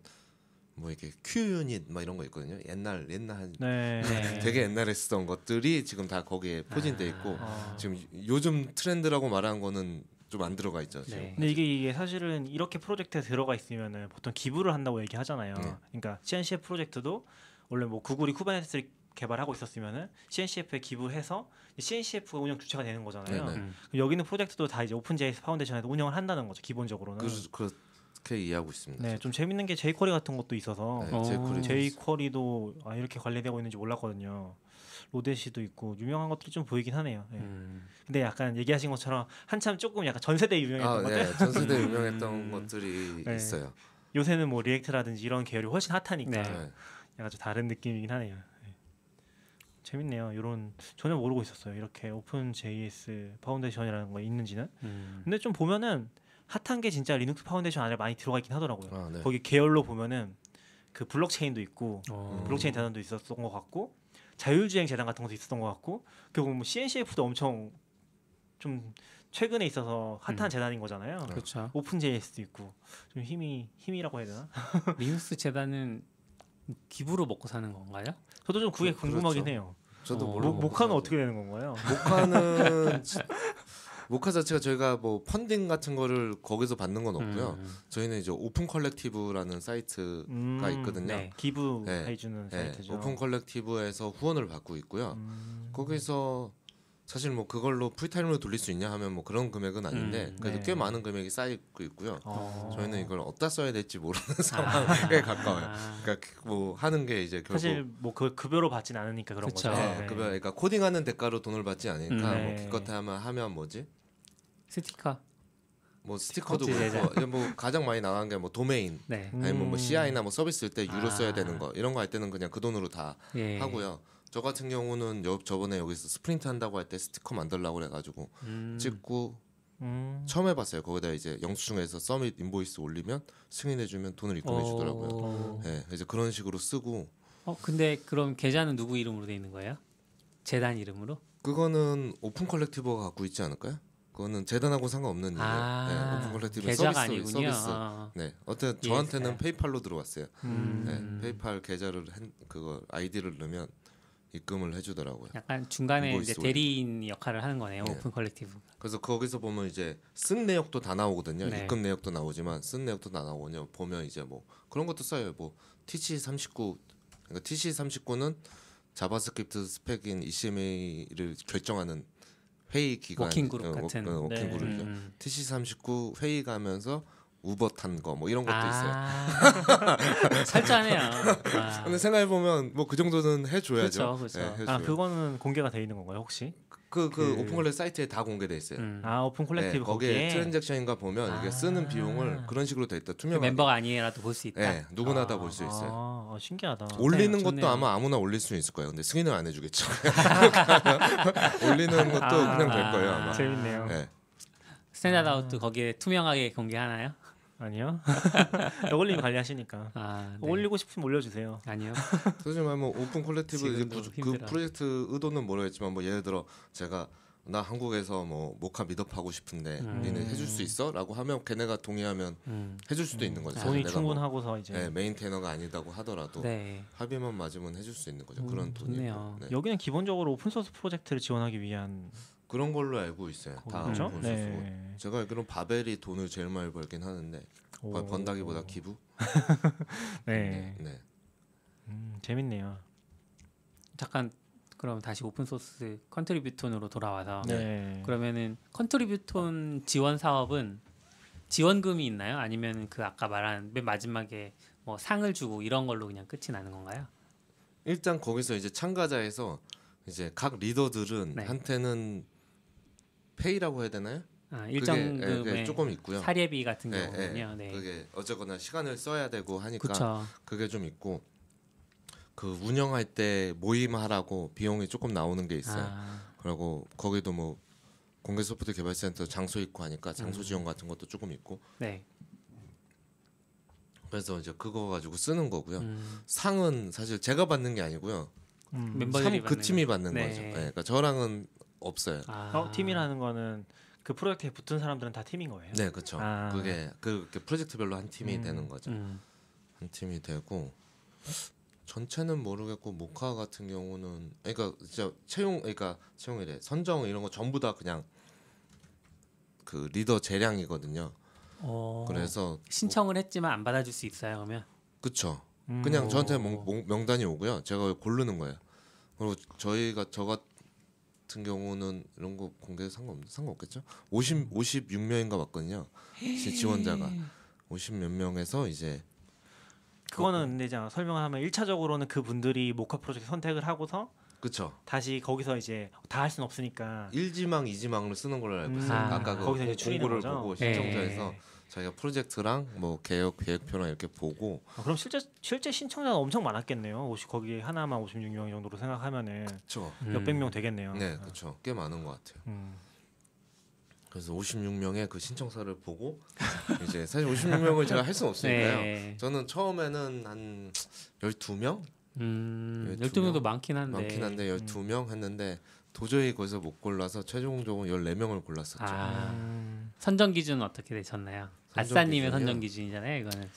뭐 이렇게 Q유닛 막 이런 거 있거든요. 옛날 되게 옛날에 쓰던 것들이 지금 다 거기에 포진돼 있고 지금 요즘 트렌드라고 말하는 거는 좀 안 들어가 있죠. 지금. 근데 이게 사실은 이렇게 프로젝트에 들어가 있으면은 보통 기부를 한다고 얘기하잖아요. 그러니까 CNCF 프로젝트도 원래 뭐 구글이 쿠버네티스를 개발하고 있었으면은 CNCF에 기부해서 CNCF가 운영 주체가 되는 거잖아요. 그럼 여기 있는 프로젝트도 다 이제 오픈.js 파운데이션에서 운영을 한다는 거죠. 기본적으로는. 그렇게 이해하고 있습니다. 네, 좀 재밌는 게 jQuery 같은 것도 있어서 jQuery도 이렇게 관리되고 있는지 몰랐거든요. 로데시도 있고 유명한 것들이 좀 보이긴 하네요. 네. 근데 약간 얘기하신 것처럼 한참 조금 약간 전 세대 유명했던 것들. 네, 전 세대 유명했던 것들이 있어요. 요새는 뭐 리액트라든지 이런 계열이 훨씬 핫하니까 네. 약간 좀 다른 느낌이긴 하네요. 네. 재밌네요. 이런 전혀 모르고 있었어요. 이렇게 오픈.js 파운데이션이라는 거 있는지는. 근데 좀 보면은 핫한 게 진짜 리눅스 파운데이션 안에 많이 들어가 있긴 하더라고요. 네. 거기 계열로 보면은 그 블록체인도 있고 블록체인 재단도 있었던 것 같고 자율주행 재단 같은 것도 있었던 것 같고 그리고 뭐 CNCF도 엄청 좀 최근에 있어서 핫한 재단인 거잖아요. 그렇죠. 오픈.js도 있고 좀 힘이라고 해야 되나? 리눅스 재단은 기부로 먹고 사는 건가요? 저도 좀 그게 궁금하긴 그렇죠. 해요. 저도 모카는 어떻게 되는 건가요? 모카 자체가 저희가 뭐 펀딩 같은 거를 거기서 받는 건 없고요. 저희는 이제 오픈 컬렉티브라는 사이트가 있거든요. 네, 기부해주는 사이트죠. 오픈 컬렉티브에서 후원을 받고 있고요. 거기서 사실 뭐 그걸로 풀타임으로 돌릴 수 있냐 하면 뭐 그런 금액은 아닌데 그래도 네. 꽤 많은 금액이 쌓이고 있고요. 저희는 이걸 어디다 써야 될지 모르는 상황에 가까워요. 그러니까 뭐 하는 게 이제 결국 사실 뭐 그 급여로 받진 않으니까 그런 그쵸. 거죠. 네, 그러니까 코딩하는 대가로 돈을 받지 않으니까 네. 뭐 기껏 하면 뭐지? 스티커. 뭐 스티커도 스티커 그렇고 이제 뭐 가장 많이 나간 게 뭐 도메인 네. 아니면 뭐 CI나 뭐 서비스일 때 유로 써야 아. 되는 거 이런 거 할 때는 그냥 그 돈으로 다 예. 하고요. 저 같은 경우는 저번에 여기서 스프린트 한다고 할 때 스티커 만들려고 그래가지고 찍고 처음 해봤어요. 거기다 이제 영수증에서 서밋 인보이스 올리면 승인해주면 돈을 입금해주더라고요. 네, 이제 그런 식으로 쓰고 근데 그럼 계좌는 누구 이름으로 돼 있는 거예요? 재단 이름으로? 그거는 오픈 컬렉티브가 갖고 있지 않을까요? 그거는 재단하고 상관없는 일이에요. 네, 오픈 컬렉티브 계좌가 서비스. 아니군요. 네, 어쨌든 저한테는 페이팔로 들어왔어요. 네, 페이팔 계좌를 그거 아이디를 넣으면 입금을 해주더라고요. 약간 중간에 인보이스 이제 대리인 역할을 하는 거네요. 네. 오픈 컬렉티브. 그래서 거기서 보면 이제 쓴 내역도 다 나오거든요. 네. 입금 내역도 나오지만 쓴 내역도 다 나오냐 보면 이제 뭐 그런 것도 써요. 뭐 TC39 그러니까 TC39는 자바스크립트 스펙인 ECMA를 결정하는 회의 기관 워킹 그룹 같은. 워킹 네. 그룹이죠. TC39 회의 가면서 우버 탄 거 뭐 이런 것도 있어요. 철저하네요. 근데 생각해 보면 뭐 그 정도는 해줘야죠. 그렇죠. 네, 해줘요. 그거는 공개가 돼 있는 건가요 혹시? 그 오픈컬렉 사이트에 다 공개돼 있어요. 오픈 콜렉티브 네, 거기에 거기에 트랜잭션인가 보면 이게 쓰는 비용을 그런 식으로 돼 있다. 그 투명하게. 멤버가 아니라도 볼 수 있다. 네, 누구나 다 볼 수 있어요. 신기하다. 올리는 네, 것도 좋네요. 아마 아무나 올릴 수 있을 거예요. 근데 승인을 안 해주겠죠. 올리는 것도 그냥 될 거예요 아마. 재밌네요. 네. 스탠다드 아웃도 거기에 투명하게 공개하나요? 아니요. 저걸님 관리하시니까. 네. 올리고 싶으면 올려주세요. 아니요. 솔직히 말하면 오픈 콜렉티브 이제 지금도 그 힘들어. 프로젝트 의도는 모르겠지만 뭐 예를 들어 제가 나 한국에서 뭐 모카 미드업 하고 싶은데 니네 해줄 수 있어?라고 하면 걔네가 동의하면 해줄 수도 있는 거죠. 돈이 내가 충분하고서 이제 네, 메인테너가 아니다고 하더라도 네. 합의만 맞으면 해줄 수 있는 거죠. 그런 돈이 좋네요. 네. 여기는 기본적으로 오픈 소스 프로젝트를 지원하기 위한 그런 걸로 알고 있어요. 다 거죠? 오픈 소스고. 네. 제가 알기로는 바벨이 돈을 제일 많이 벌긴 하는데 번다기보다 기부. 네. 네. 재밌네요. 잠깐 그럼 다시 오픈 소스 컨트리뷰톤으로 돌아와서 네. 그러면은 컨트리뷰톤 지원 사업은 지원금이 있나요? 아니면 그 아까 말한 맨 마지막에 뭐 상을 주고 이런 걸로 그냥 끝이 나는 건가요? 일단 거기서 이제 참가자에서 이제 각 리더들은 네. 한테는 페이라고 해야 되나요? 일정금의 그게 조금 있고요. 사례비 같은 네, 경우는요. 네. 그게 어쨌거나 시간을 써야 되고 하니까 그렇죠. 그게 좀 있고 그 운영할 때 모임하라고 비용이 조금 나오는 게 있어요. 그리고 거기도 뭐 공개 소프트 개발센터 장소 있고 하니까 장소 지원 같은 것도 조금 있고. 네. 그래서 이제 그거 가지고 쓰는 거고요. 상은 사실 제가 받는 게 아니고요. 멤버들이 그 받는 팀이 받는 네. 거죠. 네, 그러니까 저랑은 없어요. 팀이라는 거는 그 프로젝트에 붙은 사람들은 다 팀인 거예요. 네, 그렇죠. 그게 그 프로젝트별로 한 팀이 되는 거죠. 한 팀이 되고 전체는 모르겠고 모카 같은 경우는 그러니까 진짜 채용이래 선정 이런 거 전부 다 그냥 그 리더 재량이거든요. 그래서 신청을 했지만 안 받아줄 수 있어요. 그러면 그쵸. 그냥 저한테 명단이 오고요. 제가 고르는 거예요. 그리고 저 같은 경우는 이런 거 공개 상관없겠죠. 56명인가 맞거든요. 지원자가 50 몇 명에서 이제 그거는 근데 이제 설명을 하면 1차적으로는 그분들이 모카 프로젝트 선택을 하고서 그쵸. 다시 거기서 이제 다 할 수는 없으니까 1지망, 2지망으로 쓰는 걸로 알고 있어요. 아까 그 거기서 이제 추리는 공고를 거죠? 보고 네. 신청자에서 자기가 프로젝트랑 뭐 계획표랑 이렇게 보고 그럼 실제 신청자가 엄청 많았겠네요. 거기 하나만 56명 정도로 생각하면은 그쵸. 몇백 명 되겠네요. 네, 그쵸. 꽤 많은 것 같아요. 그래서 56명의 그 신청서를 보고 이제 사실 56명을 제가 할 수는 없으니까요. 네. 저는 처음에는 한 12명? 12명도 많긴 한데. 많긴 한데 12명 했는데 도저히 거기서 못 골라서 최종적으로 14명을 골랐었죠. 선정 기준은 어떻게 되셨나요? 선정 아싸님의 기준이요? 선정 기준이잖아요, 이거는.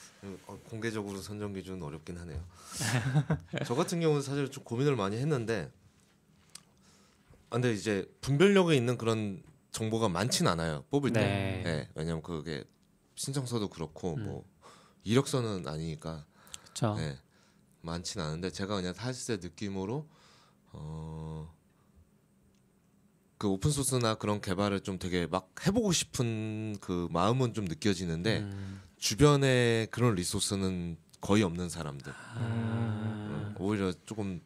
공개적으로 선정 기준은 어렵긴 하네요. 저 같은 경우는 사실 좀 고민을 많이 했는데 근데 이제 분별력이 있는 그런 정보가 많진 않아요. 뽑을 때. 네. 네, 왜냐면 그게 신청서도 그렇고 뭐 이력서는 아니니까 그렇죠. 네, 많진 않은데 제가 그냥 사실 느낌으로 그 오픈 소스나 그런 개발을 좀 되게 막 해보고 싶은 그 마음은 좀 느껴지는데 주변에 그런 리소스는 거의 없는 사람들. 오히려 조금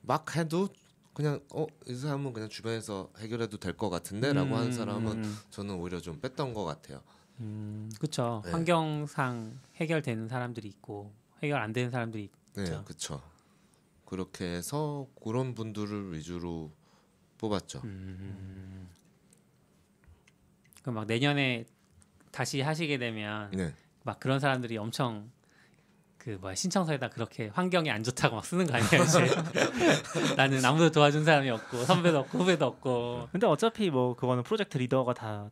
막 해도 그냥 이 사람은 그냥 주변에서 해결해도 될 것 같은데라고 하는 사람은 저는 오히려 좀 뺐던 것 같아요. 그렇죠. 네. 환경상 해결되는 사람들이 있고 해결 안 되는 사람들이 네, 있죠. 그렇죠. 그렇게 해서 그런 분들을 위주로 뽑았죠. 그럼 막 내년에 다시 하시게 되면 네. 막 그런 사람들이 엄청 그 뭐야 신청서에다 그렇게 환경이 안 좋다고 막 쓰는 거 아니에요? 이제 나는 아무도 도와준 사람이 없고 선배도 없고 후배도 없고. 근데 어차피 뭐 그거는 프로젝트 리더가 다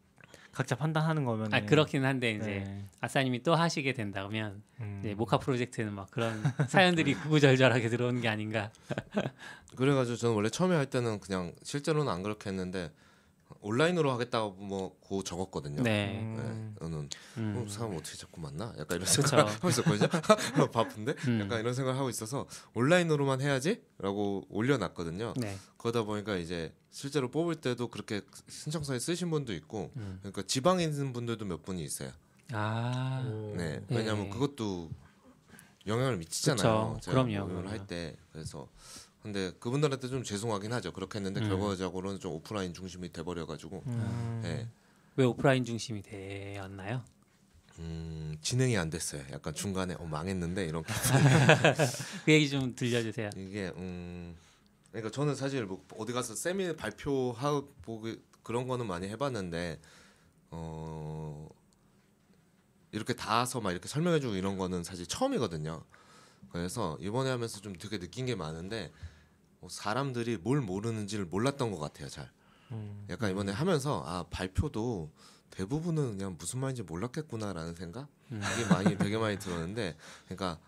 각자 판단하는 거면. 아 그렇긴 한데 이제 네. 아싸님이 또 하시게 된다면 이제 모카 프로젝트는 막 그런 사연들이 구구절절하게 들어오는 게 아닌가. 그래가지고 저는 원래 처음에 할 때는 그냥 실제로는 안 그렇게 했는데 온라인으로 하겠다고 뭐 적었거든요. 네. 네, 저는 사람 어떻게 자꾸 만나? 약간 이런 그쵸. 생각 하고 있었거든요. 바쁜데 음. 약간 이런 생각을 하고 있어서 온라인으로만 해야지라고 올려놨거든요. 네. 그러다 보니까 이제 실제로 뽑을 때도 그렇게 신청서에 쓰신 분도 있고 그러니까 지방에 있는 분들도 몇 분이 있어요. 아. 네, 왜냐하면 네. 그것도 영향을 미치잖아요. 그쵸. 제가 그럼요. 모임을 할 때. 그래서 근데 그분들한테 좀 죄송하긴 하죠. 그렇게 했는데 결과적으로는 좀 오프라인 중심이 돼버려가지고 네. 왜 오프라인 중심이 되었나요? 진행이 안 됐어요. 약간 중간에 망했는데 이런 그 얘기 좀 들려주세요. 이게 그러니까 저는 사실 뭐 어디 가서 세미나 발표하고 그런 거는 많이 해봤는데 이렇게 닿아서 막 이렇게 설명해주고 이런 거는 사실 처음이거든요. 그래서 이번에 하면서 좀 되게 느낀 게 많은데 사람들이 뭘 모르는지를 몰랐던 것 같아요. 잘. 약간 이번에 하면서 발표도 대부분은 그냥 무슨 말인지 몰랐겠구나라는 생각 이게 되게 많이 들었는데 그러니까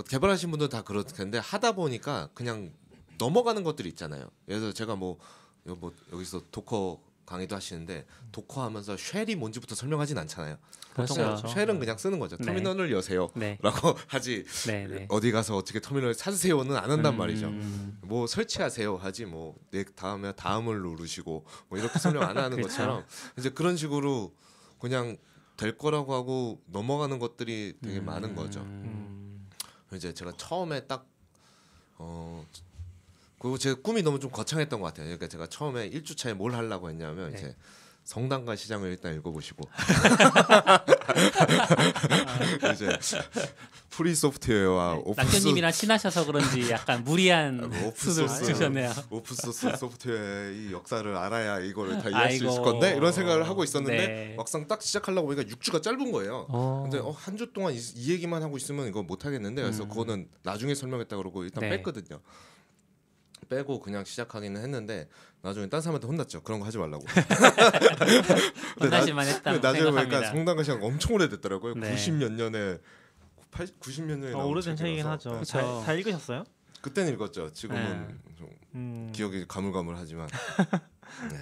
개발하신 분들 다 그럴 텐데 하다 보니까 그냥 넘어가는 것들이 있잖아요. 예를 들어 제가 뭐 여기서 도커 강의도 하시는데 도커 하면서 쉘이 뭔지부터 설명하진 않잖아요. 그렇죠. 쉘은 그냥 쓰는 거죠. 네. 터미널을 여세요. 네. 라고 하지 네, 네. 어디 가서 어떻게 터미널을 찾으세요는 안 한단 말이죠. 뭐 설치하세요 하지 뭐 내 다음에 다음을 누르시고 뭐 이렇게 설명 안 하는 그렇죠. 것처럼 이제 그런 식으로 그냥 될 거라고 하고 넘어가는 것들이 되게 많은 거죠. 이제 제가 처음에 딱 그리고 제 꿈이 너무 좀 거창했던 것 같아요. 그러니까 제가 처음에 1주차에 뭘 하려고 했냐면 네. 이제 성당과 시장을 일단 읽어보시고 이제 프리 소프트웨어와 오픈 소스 낙견님이랑 친하셔서 그런지 약간 무리한 오픈 수를 소스 주셨네요. 오픈 소스 소프트웨어의 역사를 알아야 이거를 다 이해할 수 아이고. 있을 건데 이런 생각을 하고 있었는데 네. 막상 딱 시작하려고 보니까 6주가 짧은 거예요. 근데 한 주 동안 이 얘기만 하고 있으면 이거 못 하겠는데 그래서 그거는 나중에 설명했다 그러고 일단 네. 뺐거든요. 빼고 그냥 시작하기는 했는데 나중에 딴 사람한테 혼났죠. 그런 거 하지 말라고. 혼나실만 했다고 나중에 보니까 생각합니다. 성당과 시장 엄청 오래됐더라고요. 네. 90몇 년에 90몇 년에 나온 오래된 책이긴 책이라서. 하죠. 그쵸. 다 읽으셨어요? 그때는 읽었죠. 지금은 좀 기억이 가물가물하지만. 네.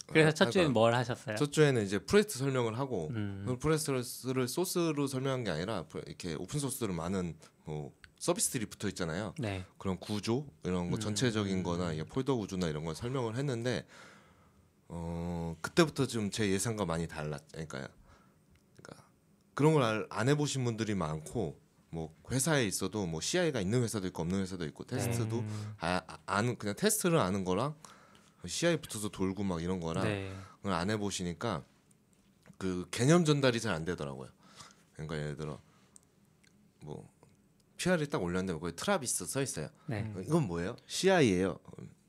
그래서 첫 주에는 뭘 하셨어요? 첫 주에는 이제 프레스트 설명을 하고 음. 프레스트를 소스로 설명한 게 아니라 이렇게 오픈 소스로 많은 뭐 서비스들이 붙어 있잖아요. 네. 그런 구조 이런 거 전체적인 거나 이게 폴더 구조나 이런 걸 설명을 했는데 그때부터 좀 제 예상과 많이 달랐으니까요. 그러니까 그런 걸 안 해보신 분들이 많고 뭐 회사에 있어도 뭐 CI가 있는 회사도 있고 없는 회사도 있고 테스트도 아는 그냥 테스트를 아는 거랑 CI 붙어서 돌고 막 이런 거랑 네. 그걸 안 해보시니까 그 개념 전달이 잘 안 되더라고요. 그러니까 예를 들어 뭐 PR이 딱 올렸는데 거기 트라비스 써 있어요. 네. 이건 뭐예요? CI예요.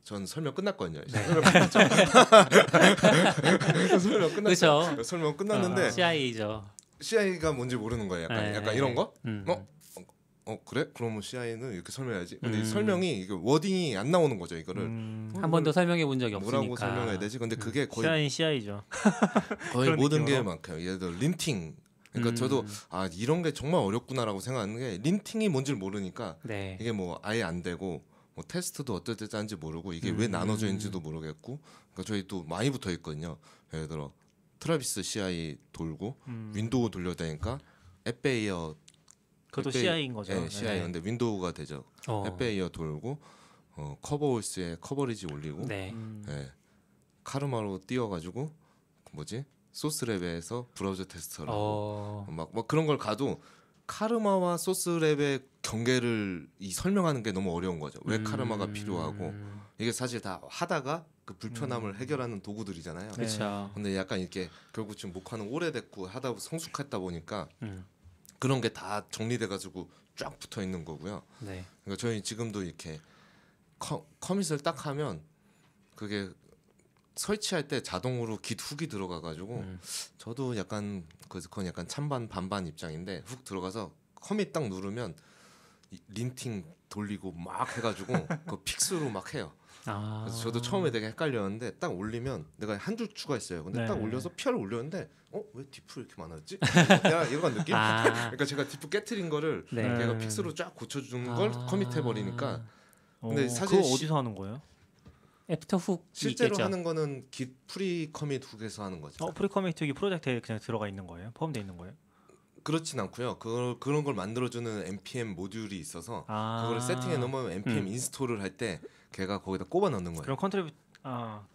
전 설명 끝났거든요. 네. 설명 끝났죠. 그렇죠. 설명 끝났는데 CIA죠. CI가 뭔지 모르는 거예요. 약간, 네. 약간 이런 거? 음. 그래? 그러면 CI는 이렇게 설명해야지. 근데 이 설명이 이게 워딩이 안 나오는 거죠. 이거를 한 번도 설명해 본 적이 없으니까. 뭐라고 설명해야 되지? 근데 그게 거의 CI죠. 거의 그런 모든 게 느낌으로. 많아요. 예를 들어 린팅. 그러니까 저도 이런 게 정말 어렵구나라고 생각하는 게 린팅이 뭔지를 모르니까 네. 이게 뭐 아예 안 되고 뭐 테스트도 어떻게 짜는지 모르고 이게 왜 나눠져 있는지도 모르겠고 그러니까 저희 또 많이 붙어 있거든요. 예를 들어 트래비스 CI 돌고 윈도우 돌려야 되니까 앱베이어 그것도 CI인 거죠. 네, CI인데 윈도우가 되죠. 앱베이어 돌고 커버홀스에 커버리지 올리고 네. 예, 카르마로 띄워가지고 뭐지 소스랩에서 브라우저 테스트를 하고 막 그런 걸 가도 카르마와 소스랩의 경계를 설명하는 게 너무 어려운 거죠. 왜 카르마가 필요하고 이게 사실 다 하다가 그 불편함을 해결하는 도구들이잖아요. 그렇죠. 근데 약간 이렇게 결국 지금 목화는 오래됐고 하다 성숙했다 보니까 그런 게 다 정리돼가지고 쫙 붙어 있는 거고요. 네. 그러니까 저희 지금도 이렇게 커밋을 딱 하면 그게 설치할 때 자동으로 git 훅이 들어가가지고 저도 약간 그건 약간 찬반 반반 입장인데 훅 들어가서 커밋 딱 누르면 린팅 돌리고 막 해가지고 그 픽스로 막 해요. 그래서 저도 처음에 되게 헷갈렸는데 딱 올리면 내가 한 줄 추가했어요. 근데 네. 딱 올려서 PR을 올렸는데 왜 디프 이렇게 많았지? 야 이런 느낌? 그러니까 제가 디프 깨트린 거를 네. 걔가 픽스로 쫙 고쳐주는 걸 커밋해버리니까 근데 사실 그거 어디서 하는 거예요? 애프터 훅 실제로 있겠죠. 하는 거는 git 프리 커밋 훅에서 하는 거죠. 프리 커미트 프로젝트에 그냥 들어가 있는 거예요? 포함되어 있는 거예요? 그렇진 않고요. 그런 걸 만들어주는 npm 모듈이 있어서 그걸 세팅해 놓으면 npm 인스톨을 할 때 걔가 거기다 꼽아 넣는 거예요. 그럼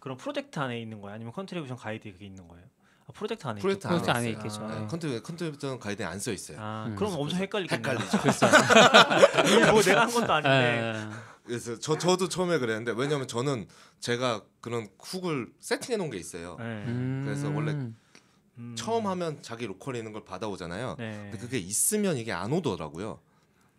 그럼 프로젝트 안에 있는 거예요? 아니면 컨트리뷰션 가이드에 그게 있는 거예요? 프로젝트 안에 프로젝트 프로젝트 안에 안에 있어요. 있겠죠. 네, 컨트리뷰션 가이드에 안 써 있어요. 그럼 엄청 헷갈리겠네요. 헷갈리죠. 뭐 내가 한 것도 아닌데. 그래서 저도 처음에 그랬는데 왜냐면 저는 제가 그런 훅을 세팅해 놓은 게 있어요. 그래서 원래 처음 하면 자기 로컬에 있는 걸 받아오잖아요. 근데 그게 있으면 이게 안 오더라고요.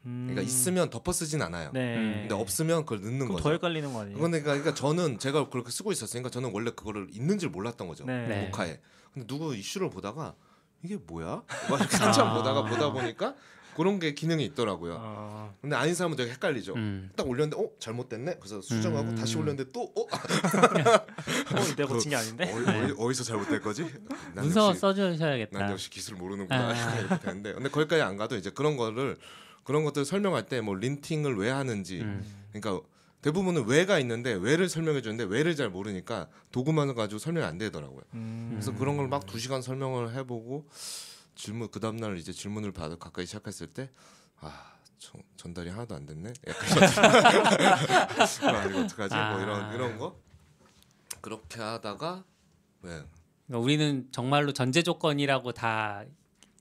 그러니까 있으면 덮어쓰진 않아요. 근데 없으면 그걸 넣는 그럼 거죠. 더 헷갈리는 거 아니에요? 그러니까 저는 제가 그렇게 쓰고 있었으니까 저는 원래 그거를 있는 줄 몰랐던 거죠. 네. 모카에. 근데 누구 이슈를 보다가 이게 뭐야? 막 이렇게 한참 보다 보니까 그런 게 기능이 있더라고요. 근데 아닌 사람은 되게 헷갈리죠. 딱 올렸는데 잘못됐네. 그래서 수정하고 다시 올렸는데 또 내가 고친 게 아닌데? 어디서 잘못될 거지? 문서 써주셔야겠다. 난 역시 기술 모르는구나 이렇게 되는데 근데 거기까지 안 가도 이제 그런 것들 설명할 때 뭐 린팅을 왜 하는지 그러니까 대부분은 왜가 있는데 왜를 설명해 주는데 왜를 잘 모르니까 도구만 가지고 설명이 안 되더라고요. 그래서 그런 걸 막 2시간 설명을 해보고 질문 그 다음 날 이제 질문을 받아 가까이 시작했을 때 전달이 하나도 안 됐네. 약간 이거 어떡하지? 뭐 이런 거 그렇게 하다가 그러니까 우리는 정말로 전제 조건이라고 다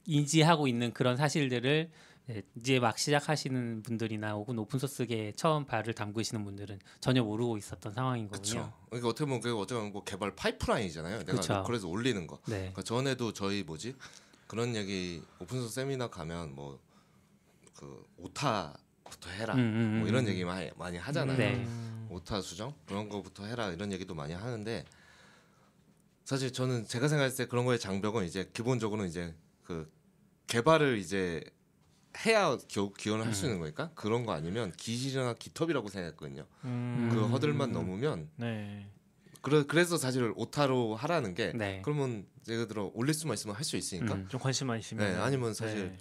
인지하고 있는 그런 사실들을 이제 막 시작하시는 분들이나 혹은 오픈소스계에 처음 발을 담그시는 분들은 전혀 모르고 있었던 상황인 거군요. 그렇죠. 그러니까 어떻게 보면 뭐 개발 파이프라인이잖아요. 내가 그쵸. 로컬에서 올리는 거. 네. 그러니까 전에도 저희 그런 얘기 오픈소스 세미나 가면 뭐 그 오타부터 해라 뭐 이런 얘기 많이 하잖아요. 네. 오타 수정 그런 거부터 해라 이런 얘기도 많이 하는데 사실 저는 제가 생각했을 때 그런 거의 장벽은 이제 기본적으로 이제 그 개발을 이제 해야 기원을 할 수 있는 거니까 그런 거 아니면 기시나 기텁이라고 생각했거든요. 그 허들만 넘으면 그래서 사실 오타로 하라는 게 그러면 예를 들어 올릴 수만 있으면 할 수 있으니까 좀 관심만 있으면 아니면 사실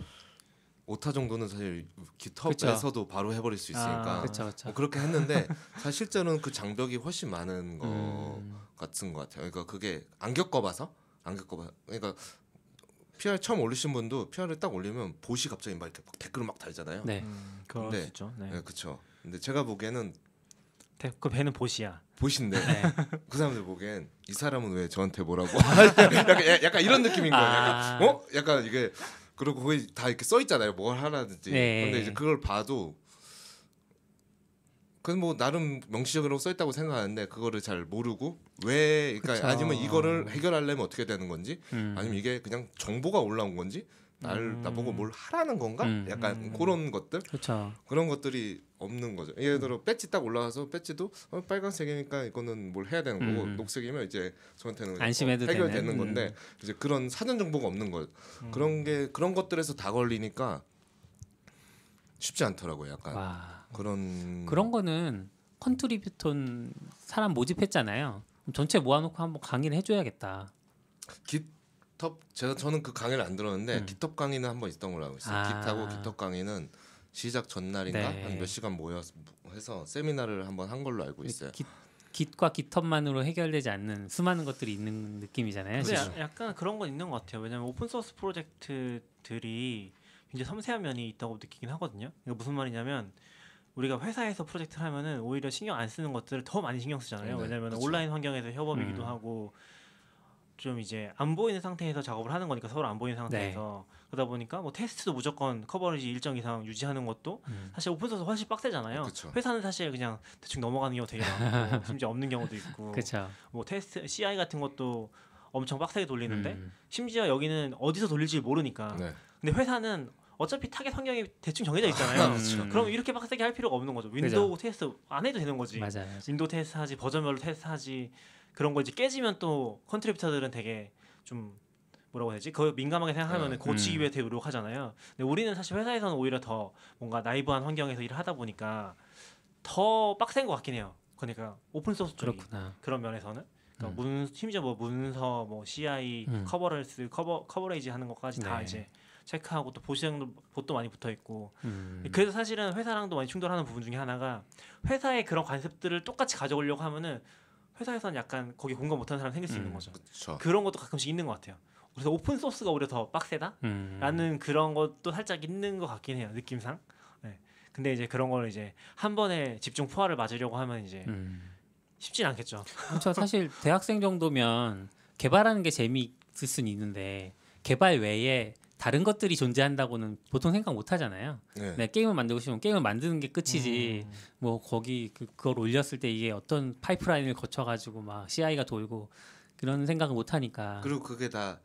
오타 정도는 사실 기텁에서도 바로 해버릴 수 있으니까 뭐 그렇게 했는데 사실 실제로는 그 장벽이 훨씬 많은 거 같은 것 같아요. 그러니까 그게 안 겪어봐서 그러니까 PR 처음 올리신 분도 PR을 딱 올리면 보시 갑자기 막 이렇게 댓글을 막 달잖아요. 그럴 수 있죠. 그렇죠. 근데 제가 보기에는 그 배는 보시야. 보신데 그 사람들 보기엔 이 사람은 왜 저한테 뭐라고 약간 이런 느낌인 거예요. 약간 이게 그리고 거기 다 이렇게 써 있잖아요. 뭘 하라든지. 근데 이제 그걸 봐도 그건 뭐 나름 명시적으로 써 있다고 생각하는데 그거를 잘 모르고 왜 그러니까 아니면 이거를 해결하려면 어떻게 되는 건지 아니면 이게 그냥 정보가 올라온 건지 나보고 뭘 하라는 건가? 약간 그런 것들 그런 것들이 없는 거죠. 예를 들어 배지 딱 올라와서 배지도 빨간색이니까 이거는 뭘 해야 되는 거고 녹색이면 이제 저한테는 안심해도 해결되는 되는. 건데 이제 그런 사전 정보가 없는 거예요. 그런 것들에서 다 걸리니까 쉽지 않더라고요. 약간 그런 거는 컨트리뷰톤 사람 모집했잖아요. 전체 모아놓고 한번 강의를 해줘야겠다. 저는 그 강의를 안 들었는데 기텁 강의는 한번 있던 걸로 알고 있어요. 깃하고 기텁 강의는 시작 전날인가 한 몇 시간 모여서 해서 세미나를 한번 한 걸로 알고 있어요. 깃과 깃헙만으로 해결되지 않는 수많은 것들이 있는 느낌이잖아요. 근데 지금. 약간 그런 건 있는 것 같아요. 왜냐면 오픈 소스 프로젝트들이 굉장히 섬세한 면이 있다고 느끼긴 하거든요. 이거 무슨 말이냐면 우리가 회사에서 프로젝트를 하면은 오히려 신경 안 쓰는 것들을 더 많이 신경 쓰잖아요. 네, 왜냐면 그렇죠. 온라인 환경에서 협업이기도 하고 좀 이제 안 보이는 상태에서 작업을 하는 거니까 서로 안 보이는 상태에서 그러다 보니까 뭐 테스트도 무조건 커버리지 일정 이상 유지하는 것도 사실 오픈 소스 훨씬 빡세잖아요. 그쵸. 회사는 사실 그냥 대충 넘어가는 경우 되게 많고 심지어 없는 경우도 있고 그렇죠. 뭐 테스트 CI 같은 것도 엄청 빡세게 돌리는데 심지어 여기는 어디서 돌릴지 모르니까 네. 근데 회사는 어차피 타겟 환경이 대충 정해져 있잖아요. 그럼 이렇게 빡세게 할 필요가 없는 거죠. 윈도우 테스트 안 해도 되는 거지. 맞아요. 윈도우 테스트하지 버전별로 테스트하지 그런 거 이제 깨지면 또 컨트리뷰터들은 되게 좀 뭐라고 해야 되지? 그거 민감하게 생각하면 고치기 위해 되게 노력하잖아요. 근데 우리는 사실 회사에서는 오히려 더 뭔가 나이브한 환경에서 일을 하다 보니까 더 빡센 것 같긴 해요. 그러니까 오픈 소스 쪽이 그렇구나. 그런 면에서는 그러니까 심지어 뭐 문서, 뭐 CI, 커버레이지 하는 것까지 다 네. 이제 체크하고 또 보도 많이 붙어 있고. 그래서 사실은 회사랑도 많이 충돌하는 부분 중에 하나가 회사의 그런 관습들을 똑같이 가져오려고 하면은 회사에서는 약간 거기 공감 못하는 사람 생길 수 있는 거죠. 그쵸. 그런 것도 가끔씩 있는 것 같아요. 그래서 오픈 소스가 오히려 더 빡세다라는 그런 것도 살짝 있는 것 같긴 해요. 느낌상. 네. 근데 이제 그런 걸 이제 한 번에 집중 포화를 맞으려고 하면 이제 쉽진 않겠죠. 그렇죠. 사실 대학생 정도면 개발하는 게 재미있을 수는 있는데 개발 외에 다른 것들이 존재한다고는 보통 생각 못 하잖아요. 네. 네, 게임을 만들고 싶으면 게임을 만드는 게 끝이지. 뭐 거기 그걸 올렸을 때 이게 어떤 파이프라인을 거쳐가지고 막 CI가 돌고 그런 생각을 못 하니까. 그리고 그게 다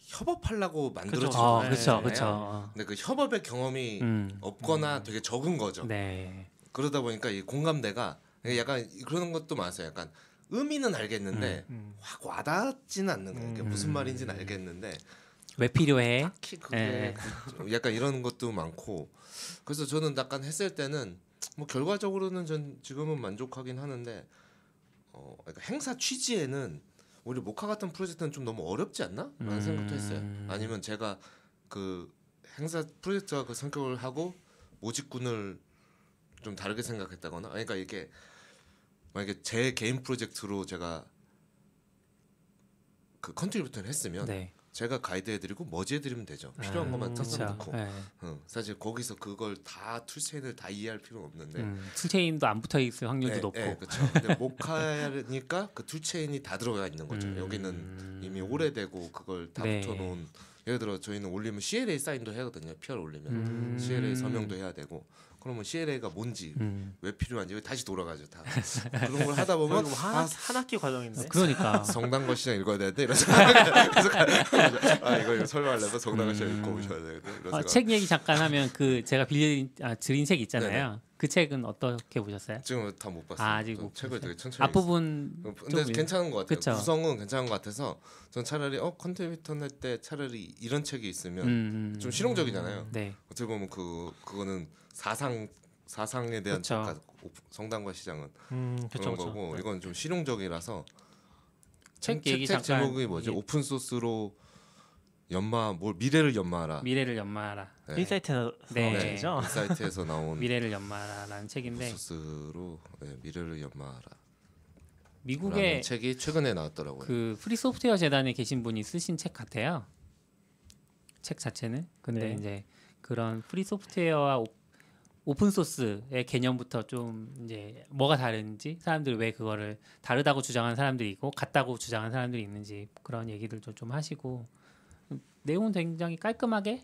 협업하려고 만들어진 그쵸. 거잖아요. 그렇죠, 그렇죠. 근데 그 협업의 경험이 없거나 되게 적은 거죠. 네. 그러다 보니까 이 공감대가 약간 그런 것도 많았어요. 약간 의미는 알겠는데 확 와닿지는 않는 거예요. 그게 무슨 말인지는 알겠는데 왜 필요해? 딱히 그게 약간 이런 것도 많고 그래서 저는 약간 했을 때는 뭐 결과적으로는 전 지금은 만족하긴 하는데 그러니까 행사 취지에는 오히려 모카 같은 프로젝트는 좀 너무 어렵지 않나? 라는 생각도 했어요. 아니면 제가 그 행사 프로젝트와 그 성격을 하고 모집군을 좀 다르게 생각했다거나 그러니까 이게 만약에 제 개인 프로젝트로 제가 그 컨트리뷰터를 했으면 네. 제가 가이드해드리고 머지해드리면 되죠. 필요한 것만 그쵸. 뜯어놓고 네. 사실 거기서 그걸 다 툴체인을 다 이해할 필요는 없는데 툴체인도 안 붙어 있을 확률도 높고. 그렇죠. 근데 모카니까 그 툴체인이 다 들어가 있는 거죠. 여기는 이미 오래되고 그걸 다 네. 붙여놓은 예를 들어 저희는 올리면 CLA 사인도 해야 하거든요. PR 올리면 CLA 서명도 해야 되고 그러면 CLA가 뭔지 왜 필요한지 다시 돌아가죠. 다 그런 걸 하다 보면 뭐 한 학기 과정인데. 그러니까. 성당과 시장 읽어야 되는데 이런 생각 그래서 이거 설명하려면 성당과 시장 읽고 오셔야 되는데 이런 생각. 책 얘기 잠깐 하면 그 제가 드린 책 있잖아요. 네네. 그 책은 어떻게 보셨어요? 지금 다 못 봤어요. 아직 못 책을 되게 천천히 앞부분 근데 좀 괜찮은 것 같아요. 그쵸? 구성은 괜찮은 것 같아서 전 차라리 컨트리뷰터 낼 때 차라리 이런 책이 있으면 좀 실용적이잖아요. 네. 어떻게 보면 그거는 사상에 대한 그쵸. 책, 성당과 시장은 그쵸, 그런 거고 네. 이건 좀 실용적이라서 책 얘기 책 잠깐 제목이 뭐지? 오픈 소스로 미래를 연마하라. 미래를 연마하라. 네. 인사이트에서 네. 나온 책이죠. 인사이트에서 나온 미래를 연마하라라는 책인데 오픈 소스로 미래를 연마하라. 미국의 라는 책이 최근에 나왔더라고요. 그 프리 소프트웨어 재단에 계신 분이 쓰신 책 같아요. 책 자체는. 근데 네. 이제 그런 프리 소프트웨어와 오픈 소스의 개념부터 좀 이제 뭐가 다른지 사람들이 왜 그거를 다르다고 주장하는 사람들이 있고 같다고 주장하는 사람들이 있는지 그런 얘기들도 좀 하시고 내용은 굉장히 깔끔하게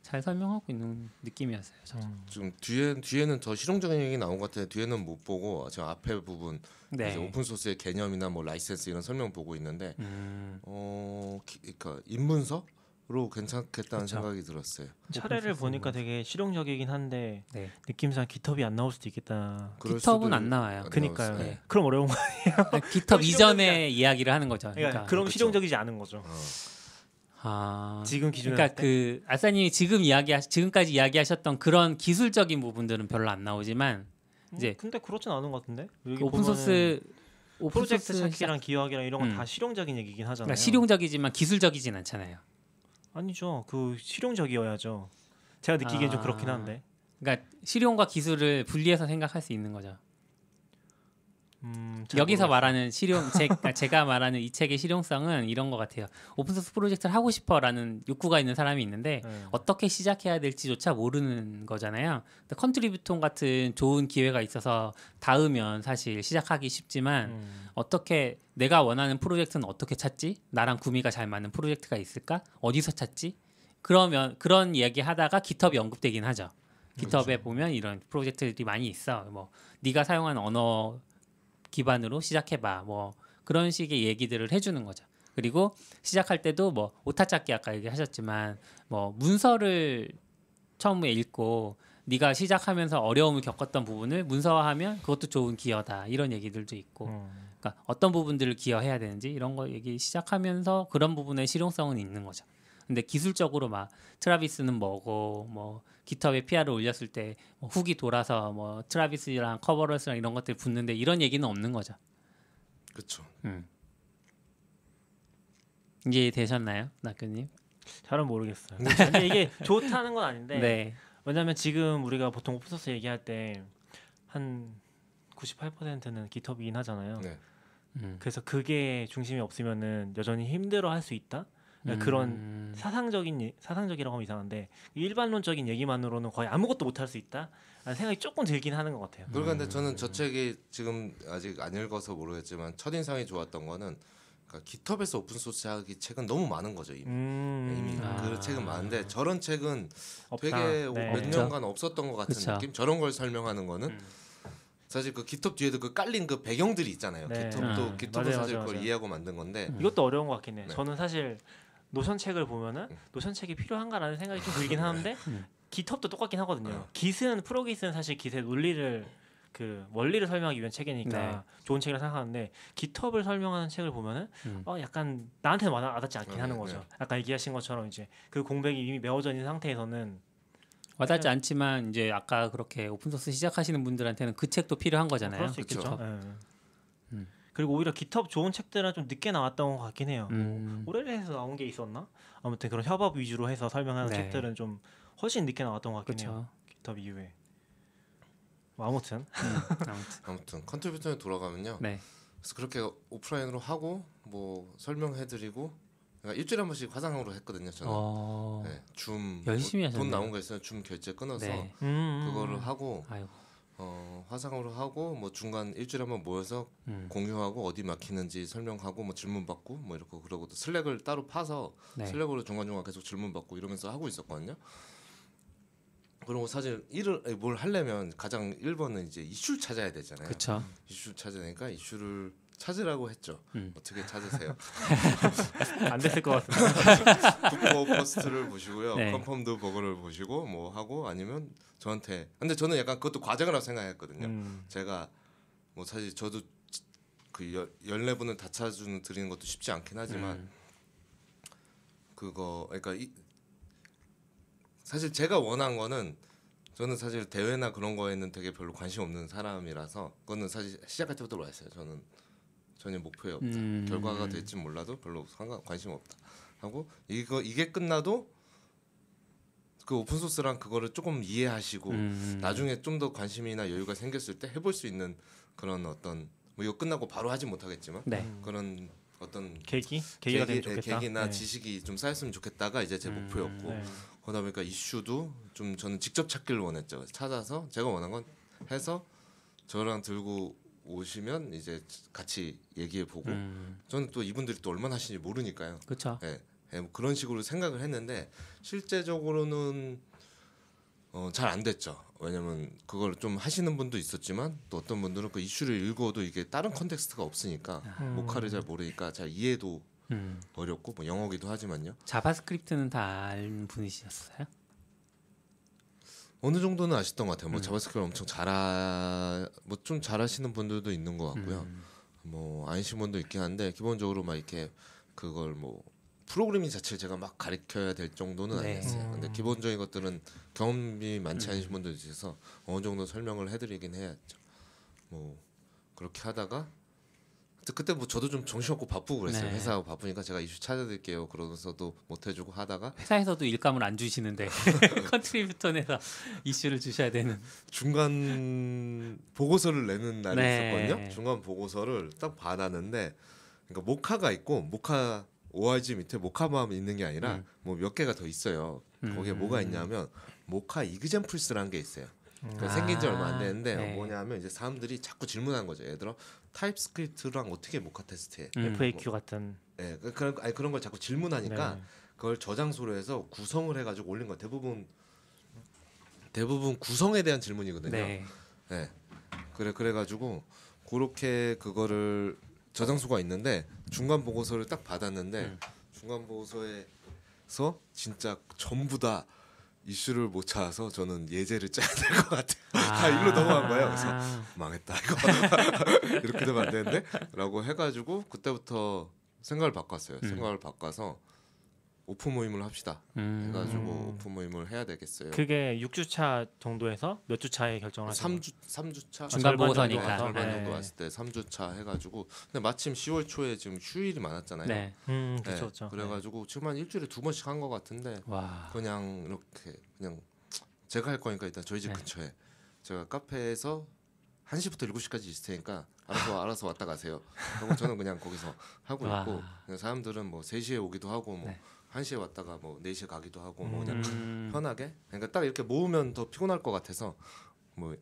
잘 설명하고 있는 느낌이었어요. 저는. 지금 뒤에는 더 실용적인 얘기 나온 것 같아요. 뒤에는 못 보고 지금 앞에 부분 네. 이제 오픈 소스의 개념이나 뭐 라이센스 이런 설명 보고 있는데 그러니까 입문서로 괜찮겠다는 그쵸. 생각이 들었어요. 차례를 보니까 되게 실용적이긴 한데 네. 느낌상 깃헙이 안 나올 수도 있겠다. 그럴 깃헙은 수도 안 나와요. 그니까요. 나올 수- 네. 그럼 어려운 거. 깃헙 이전의 이야기를 하는 거죠. 그러니까 그러니까. 그럼 그쵸. 실용적이지 않은 거죠. 지금 기준으로. 그러니까 그 아싸님이 지금까지 이야기하셨던 그런 기술적인 부분들은 별로 안 나오지만 이제 근데 그렇진 않은 것 같은데. 여기 오픈 소스 프로젝트 찾기랑 기여하기랑 이런 건 다 음. 실용적인 얘기긴 하잖아요. 그러니까 실용적이지만 기술적이진 않잖아요. 아니죠. 그 실용적이어야죠. 제가 느끼기엔 좀 아. 그렇긴 한데. 그러니까 실용과 기술을 분리해서 생각할 수 있는 거죠. 잘 여기서 모르겠어요. 말하는 그러니까 제가 말하는 이 책의 실용성은 이런 것 같아요. 오픈소스 프로젝트를 하고 싶어라는 욕구가 있는 사람이 있는데 어떻게 시작해야 될지조차 모르는 거잖아요. 근데 컨트리뷰톤 같은 좋은 기회가 있어서 닿으면 사실 시작하기 쉽지만 어떻게 내가 원하는 프로젝트는 어떻게 찾지? 나랑 구미가 잘 맞는 프로젝트가 있을까? 어디서 찾지? 그러면 그런 이야기 하다가 깃허브이 언급되긴 하죠. 깃허브에 보면 이런 프로젝트들이 많이 있어. 뭐 네가 사용하는 언어 기반으로 시작해봐. 뭐 그런 식의 얘기들을 해주는 거죠. 그리고 시작할 때도 뭐 오타찾기 아까 얘기하셨지만 뭐 문서를 처음에 읽고 네가 시작하면서 어려움을 겪었던 부분을 문서화하면 그것도 좋은 기여다. 이런 얘기들도 있고 그러니까 어떤 부분들을 기여해야 되는지 이런 거 얘기 시작하면서 그런 부분의 실용성은 있는 거죠. 근데 기술적으로 막 트라비스는 뭐고 뭐 깃허브에 PR을 올렸을 때 뭐 훅이 돌아서 뭐 트라비스랑 커버러스랑 이런 것들 붙는데 이런 얘기는 없는 거죠. 그렇죠. 이해 되셨나요, 낙교님? 잘은 모르겠어요. 근데 이게 좋다는 건 아닌데 네. 왜냐하면 지금 우리가 보통 오픈소스 얘기할 때 한 98%는 깃허브이긴 하잖아요. 네. 그래서 그게 중심이 없으면은 여전히 힘들어할 수 있다. 그런 사상적이라고 하면 이상한데 일반론적인 얘기만으로는 거의 아무것도 못할 수 있다. 라는 생각이 조금 들긴 하는 것 같아요. 그런데 저는 저 책이 지금 아직 안 읽어서 모르겠지만 첫 인상이 좋았던 거는 그러니까 깃허브에서 오픈소스 하기 책은 너무 많은 거죠 이미. 이미 그 책은 많은데 저런 책은 없다. 되게 네. 몇 년간 없었던 것 같은 그쵸. 느낌. 저런 걸 설명하는 거는 사실 그 깃허브 뒤에도 그 깔린 그 배경들이 있잖아요. 네. 깃허브 맞아요, 사실 맞아요, 그걸 맞아요. 이해하고 만든 건데 이것도 어려운 것 같긴 해. 네. 저는 사실 노션 책을 보면은 노션 책이 필요한가라는 생각이 좀 들긴 하는데 깃허브도 똑같긴 하거든요. 프로깃은 사실 깃의 논리를 그 원리를 설명하기 위한 책이니까 네. 좋은 책이라 생각하는데 깃허브를 설명하는 책을 보면은 약간 나한테는 와닿지 않긴 하는 거죠. 아까 얘기하신 것처럼 이제 그 공백이 이미 메워져 있는 상태에서는 와닿지 않지만 이제 아까 그렇게 오픈소스 시작하시는 분들한테는 그 책도 필요한 거잖아요. 그럴 수 있겠죠. 그쵸. 예. 그리고 오히려 깃허브 좋은 책들은 좀 늦게 나왔던 것 같긴 해요. 음. 오렐레에서 나온 게 있었나? 아무튼 그런 협업 위주로 해서 설명하는 네. 책들은 좀 훨씬 늦게 나왔던 것 같긴 해요. 그렇죠. 깃허브 이후에. 뭐 아무튼 아무튼 컨트리뷰션에 돌아가면요. 네. 그래서 그렇게 오프라인으로 하고 뭐 설명해드리고 그러니까 일주일에 한 번씩 화상으로 했거든요. 저는 네, 줌 열심히 돈 하셨네요. 나온 거 있으면 줌 결제 끊어서 네. 그거를 하고 아이고. 화상으로 하고 뭐 중간 일주일에 한 번 모여서 공유하고 어디 막히는지 설명하고 뭐 질문 받고 뭐 이렇게 그러고 또 슬랙을 따로 파서 네. 슬랙으로 중간중간 계속 질문 받고 이러면서 하고 있었거든요. 그리고 사실 뭘 하려면 가장 1번은 이제 이슈를 찾아야 되잖아요. 그렇죠. 이슈 찾아내니까 이슈를 찾으라고 했죠. 어떻게 찾으세요? 안 됐을 것 같습니다. 북버 포스트를 보시고요. 네. 컨펌드 버거를 보시고 뭐 하고 아니면 저한테 근데 저는 약간 그것도 과정이라고 생각했거든요. 제가 뭐 사실 저도 그 14분을 다 찾아드리는 것도 쉽지 않긴 하지만 그거 그러니까 사실 제가 원한 거는 저는 사실 대회나 그런 거에는 되게 별로 관심 없는 사람이라서 그거는 사실 시작할 때부터 말했어요. 저는 전혀 목표에 없다. 결과가 될지 몰라도 별로 관심 없다. 하고 이게 끝나도 그 오픈 소스랑 그거를 조금 이해하시고 나중에 좀 더 관심이나 여유가 생겼을 때 해볼 수 있는 그런 어떤 뭐 이거 끝나고 바로 하진 못하겠지만 네. 그런 어떤 계기가 되면 좋겠다. 계기나 네. 지식이 좀 쌓였으면 좋겠다가 이제 제 목표였고 네. 그러다 보니까 이슈도 좀 저는 직접 찾기를 원했죠. 찾아서 제가 원한 건 해서 저랑 들고 오시면 이제 같이 얘기해 보고 저는 또 이분들이 또 얼마나 하시는지 모르니까요. 그렇죠. 예, 뭐 그런 식으로 생각을 했는데 실제적으로는 잘 안 됐죠. 왜냐면 그걸 좀 하시는 분도 있었지만 또 어떤 분들은 그 이슈를 읽어도 이게 다른 컨텍스트가 없으니까 모카를 잘 모르니까 잘 이해도 어렵고 뭐 영어기도 하지만요. 자바스크립트는 다 아는 분이셨어요? 어느 정도는 아시던 것 같아요. 뭐 자바스크립트 엄청 뭐 좀 잘하시는 분들도 있는 것 같고요. 뭐 아니신 분도 있긴 한데 기본적으로 막 이렇게 그걸 뭐 프로그래밍 자체를 제가 막 가르쳐야 될 정도는 네. 아니었어요. 근데 기본적인 것들은 경험이 많지 않으신 분들 있어서 어느 정도 설명을 해드리긴 해야죠. 뭐 그렇게 하다가 그때 뭐 저도 좀 정신없고 바쁘고 그랬어요. 네. 회사하고 바쁘니까 제가 이슈 찾아드릴게요. 그러면서도 못 해주고 하다가 회사에서도 일감을 안 주시는데 컨트리뷰터 내서 이슈를 주셔야 되는. 중간 보고서를 내는 날이 네. 있었거든요. 중간 보고서를 딱 받았는데, 그러니까 모카가 있고 모카 ORG 밑에 모카만 있는 게 아니라 뭐 몇 개가 더 있어요. 거기에 뭐가 있냐면 모카 이그젠플스라는 게 있어요. 그러니까 생긴 지 얼마 안 됐는데 네. 뭐냐면 이제 사람들이 자꾸 질문한 거죠. 얘들아 타입스크립트랑 어떻게 모카 테스트해? FAQ 같은. 네, 그런 걸 자꾸 질문하니까 네. 그걸 저장소로 해서 구성을 해가지고 올린 거. 대부분 구성에 대한 질문이거든요. 네. 네. 그래가지고 그렇게 그거를 저장소가 있는데 중간 보고서를 딱 받았는데 중간 보고서에서 진짜 전부 다 이슈를 못 찾아서 저는 예제를 짜야 될 것 같아요. 다 일로 넘어간 거예요. 그래서 망했다 이거 이렇게 되면 안 되는데라고 해가지고 그때부터 생각을 바꿨어요. 생각을 바꿔서 오픈 모임을 합시다 해가지고 오픈 모임을 해야 되겠어요. 그게 6주차 정도에서 몇 주차에 결정을 하셨나요? 3주차 중간 보고서니까. 절반 네. 정도 왔을 때 3주차 해가지고 근데 마침 10월 초에 지금 휴일이 많았잖아요. 네. 그렇죠. 그래가지고 지금 한 일주일에 2번씩 한 것 같은데 와. 그냥 이렇게 그냥 제가 할 거니까 일단 저희 집 근처에 제가 카페에서 1시부터 7시까지 있을 테니까 알아서 왔다 가세요. 그리고 저는 그냥 거기서 하고 와. 있고 그냥 사람들은 뭐 3시에 오기도 하고 뭐 네. 1시에 왔다가 뭐 4시에 가기도 하고 뭐 그냥 편하게 그러니까 딱 이렇게 모으면 더 피곤할 것 같아서 뭐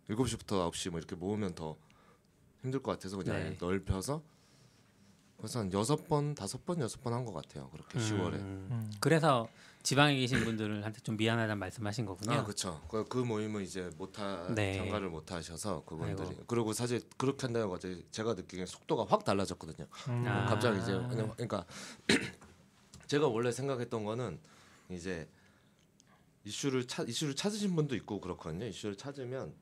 7시부터 9시 뭐 이렇게 모으면 더 힘들 것 같아서 그냥 네. 넓혀서 그래서 한 6번, 5번, 6번 한 것 같아요. 그렇게 10월에. 그래서 지방에 계신 분들한테 좀 미안하다는 말씀하신 거군요. 아 그렇죠. 그 모임은 이제 네. 참가를 못 하셔서 그분들이. 아이고. 그리고 사실 그렇게 한다고 이제 제가 느끼기엔 속도가 확 달라졌거든요. 아. 갑자기 이제 그러니까 제가 원래 생각했던 거는 이제 이슈를 찾으신 분도 있고 그렇거든요. 이슈를 찾으면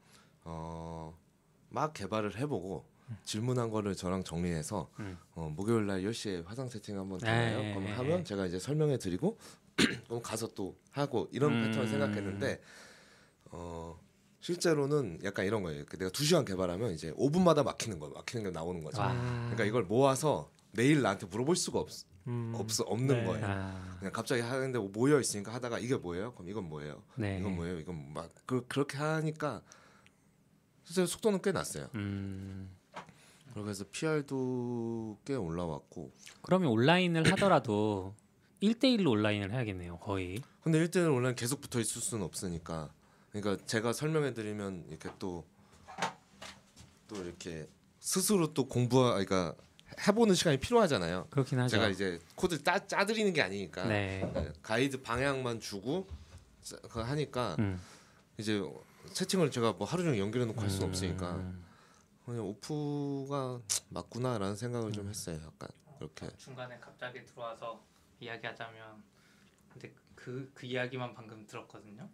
막 개발을 해보고 질문한 거를 저랑 정리해서 목요일 날 10시에 화상 채팅 한번 되나요? 네. 그럼 하면 제가 이제 설명해 드리고 그럼 가서 또 하고 이런 패턴을 생각했는데 실제로는 약간 이런 거예요. 내가 2시간 개발하면 이제 5분마다 막히는 게 나오는 거죠. 그러니까 이걸 모아서 내일 나한테 물어볼 수가 없는 네. 거예요. 그냥 갑자기 하는데 모여 있으니까 하다가 이게 뭐예요? 그럼 이건 뭐예요? 네. 이건 뭐예요? 이건 막 그렇게 하니까 실제로 속도는 꽤 났어요. 그래서 PR도 꽤 올라왔고. 그러면 온라인을 하더라도 1대1로 온라인을 해야겠네요. 거의. 근데 1대1 온라인 계속 붙어 있을 수는 없으니까. 그러니까 제가 설명해 드리면 이렇게 또 이렇게 스스로 또 그러니까 해보는 시간이 필요하잖아요. 그렇긴 하죠. 제가 이제 코드 짜드리는 게 아니니까 네. 가이드 방향만 주고 하니까 이제 채팅을 제가 뭐 하루 종일 연결해 놓고 할 수는 없으니까 그냥 오프가 맞구나라는 생각을 좀 했어요. 약간 이렇게 중간에 갑자기 들어와서 이야기하자면 근데 그 이야기만 방금 들었거든요.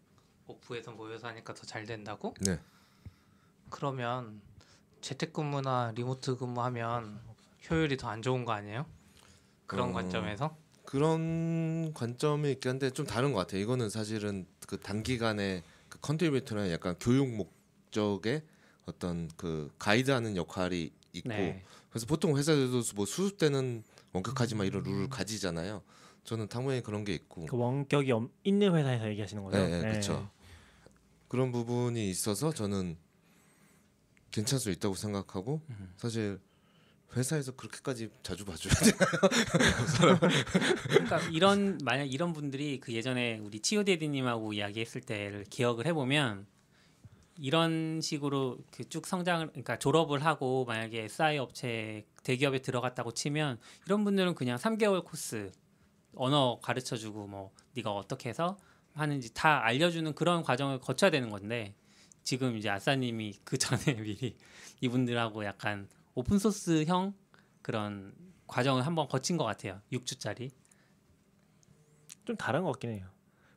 오프에서 모여서 하니까 더 잘 된다고? 네. 그러면 재택근무나 리모트 근무하면 효율이 더 안 좋은 거 아니에요? 그런 관점에서? 그런 관점이 있긴 한데 좀 다른 것 같아요. 이거는 사실은 그 단기간에 그 컨트리뷰터는 약간 교육 목적의 어떤 그 가이드하는 역할이 있고 네. 그래서 보통 회사들도 뭐 수습 때는 원격하지 마 이런 룰을 가지잖아요. 저는 당연히 그런 게 있고 그 원격이 있는 회사에서 얘기하시는 거죠? 네, 그렇죠. 그런 부분이 있어서 저는 괜찮을 수 있다고 생각하고 사실 회사에서 그렇게까지 자주 봐줘야 되나요? 그러니까 만약 이런 분들이 그 예전에 우리 치오데디님하고 이야기했을 때를 기억을 해보면 이런 식으로 그 쭉 성장을 그러니까 졸업을 하고 만약에 SI 업체 대기업에 들어갔다고 치면 이런 분들은 그냥 3개월 코스 언어 가르쳐주고 뭐 네가 어떻게 해서 하는지 다 알려주는 그런 과정을 거쳐야 되는 건데 지금 이제 아싸님이 그 전에 미리 이분들하고 약간 오픈소스형 그런 과정을 한번 거친 것 같아요. 6주짜리. 좀 다른 것 같긴 해요.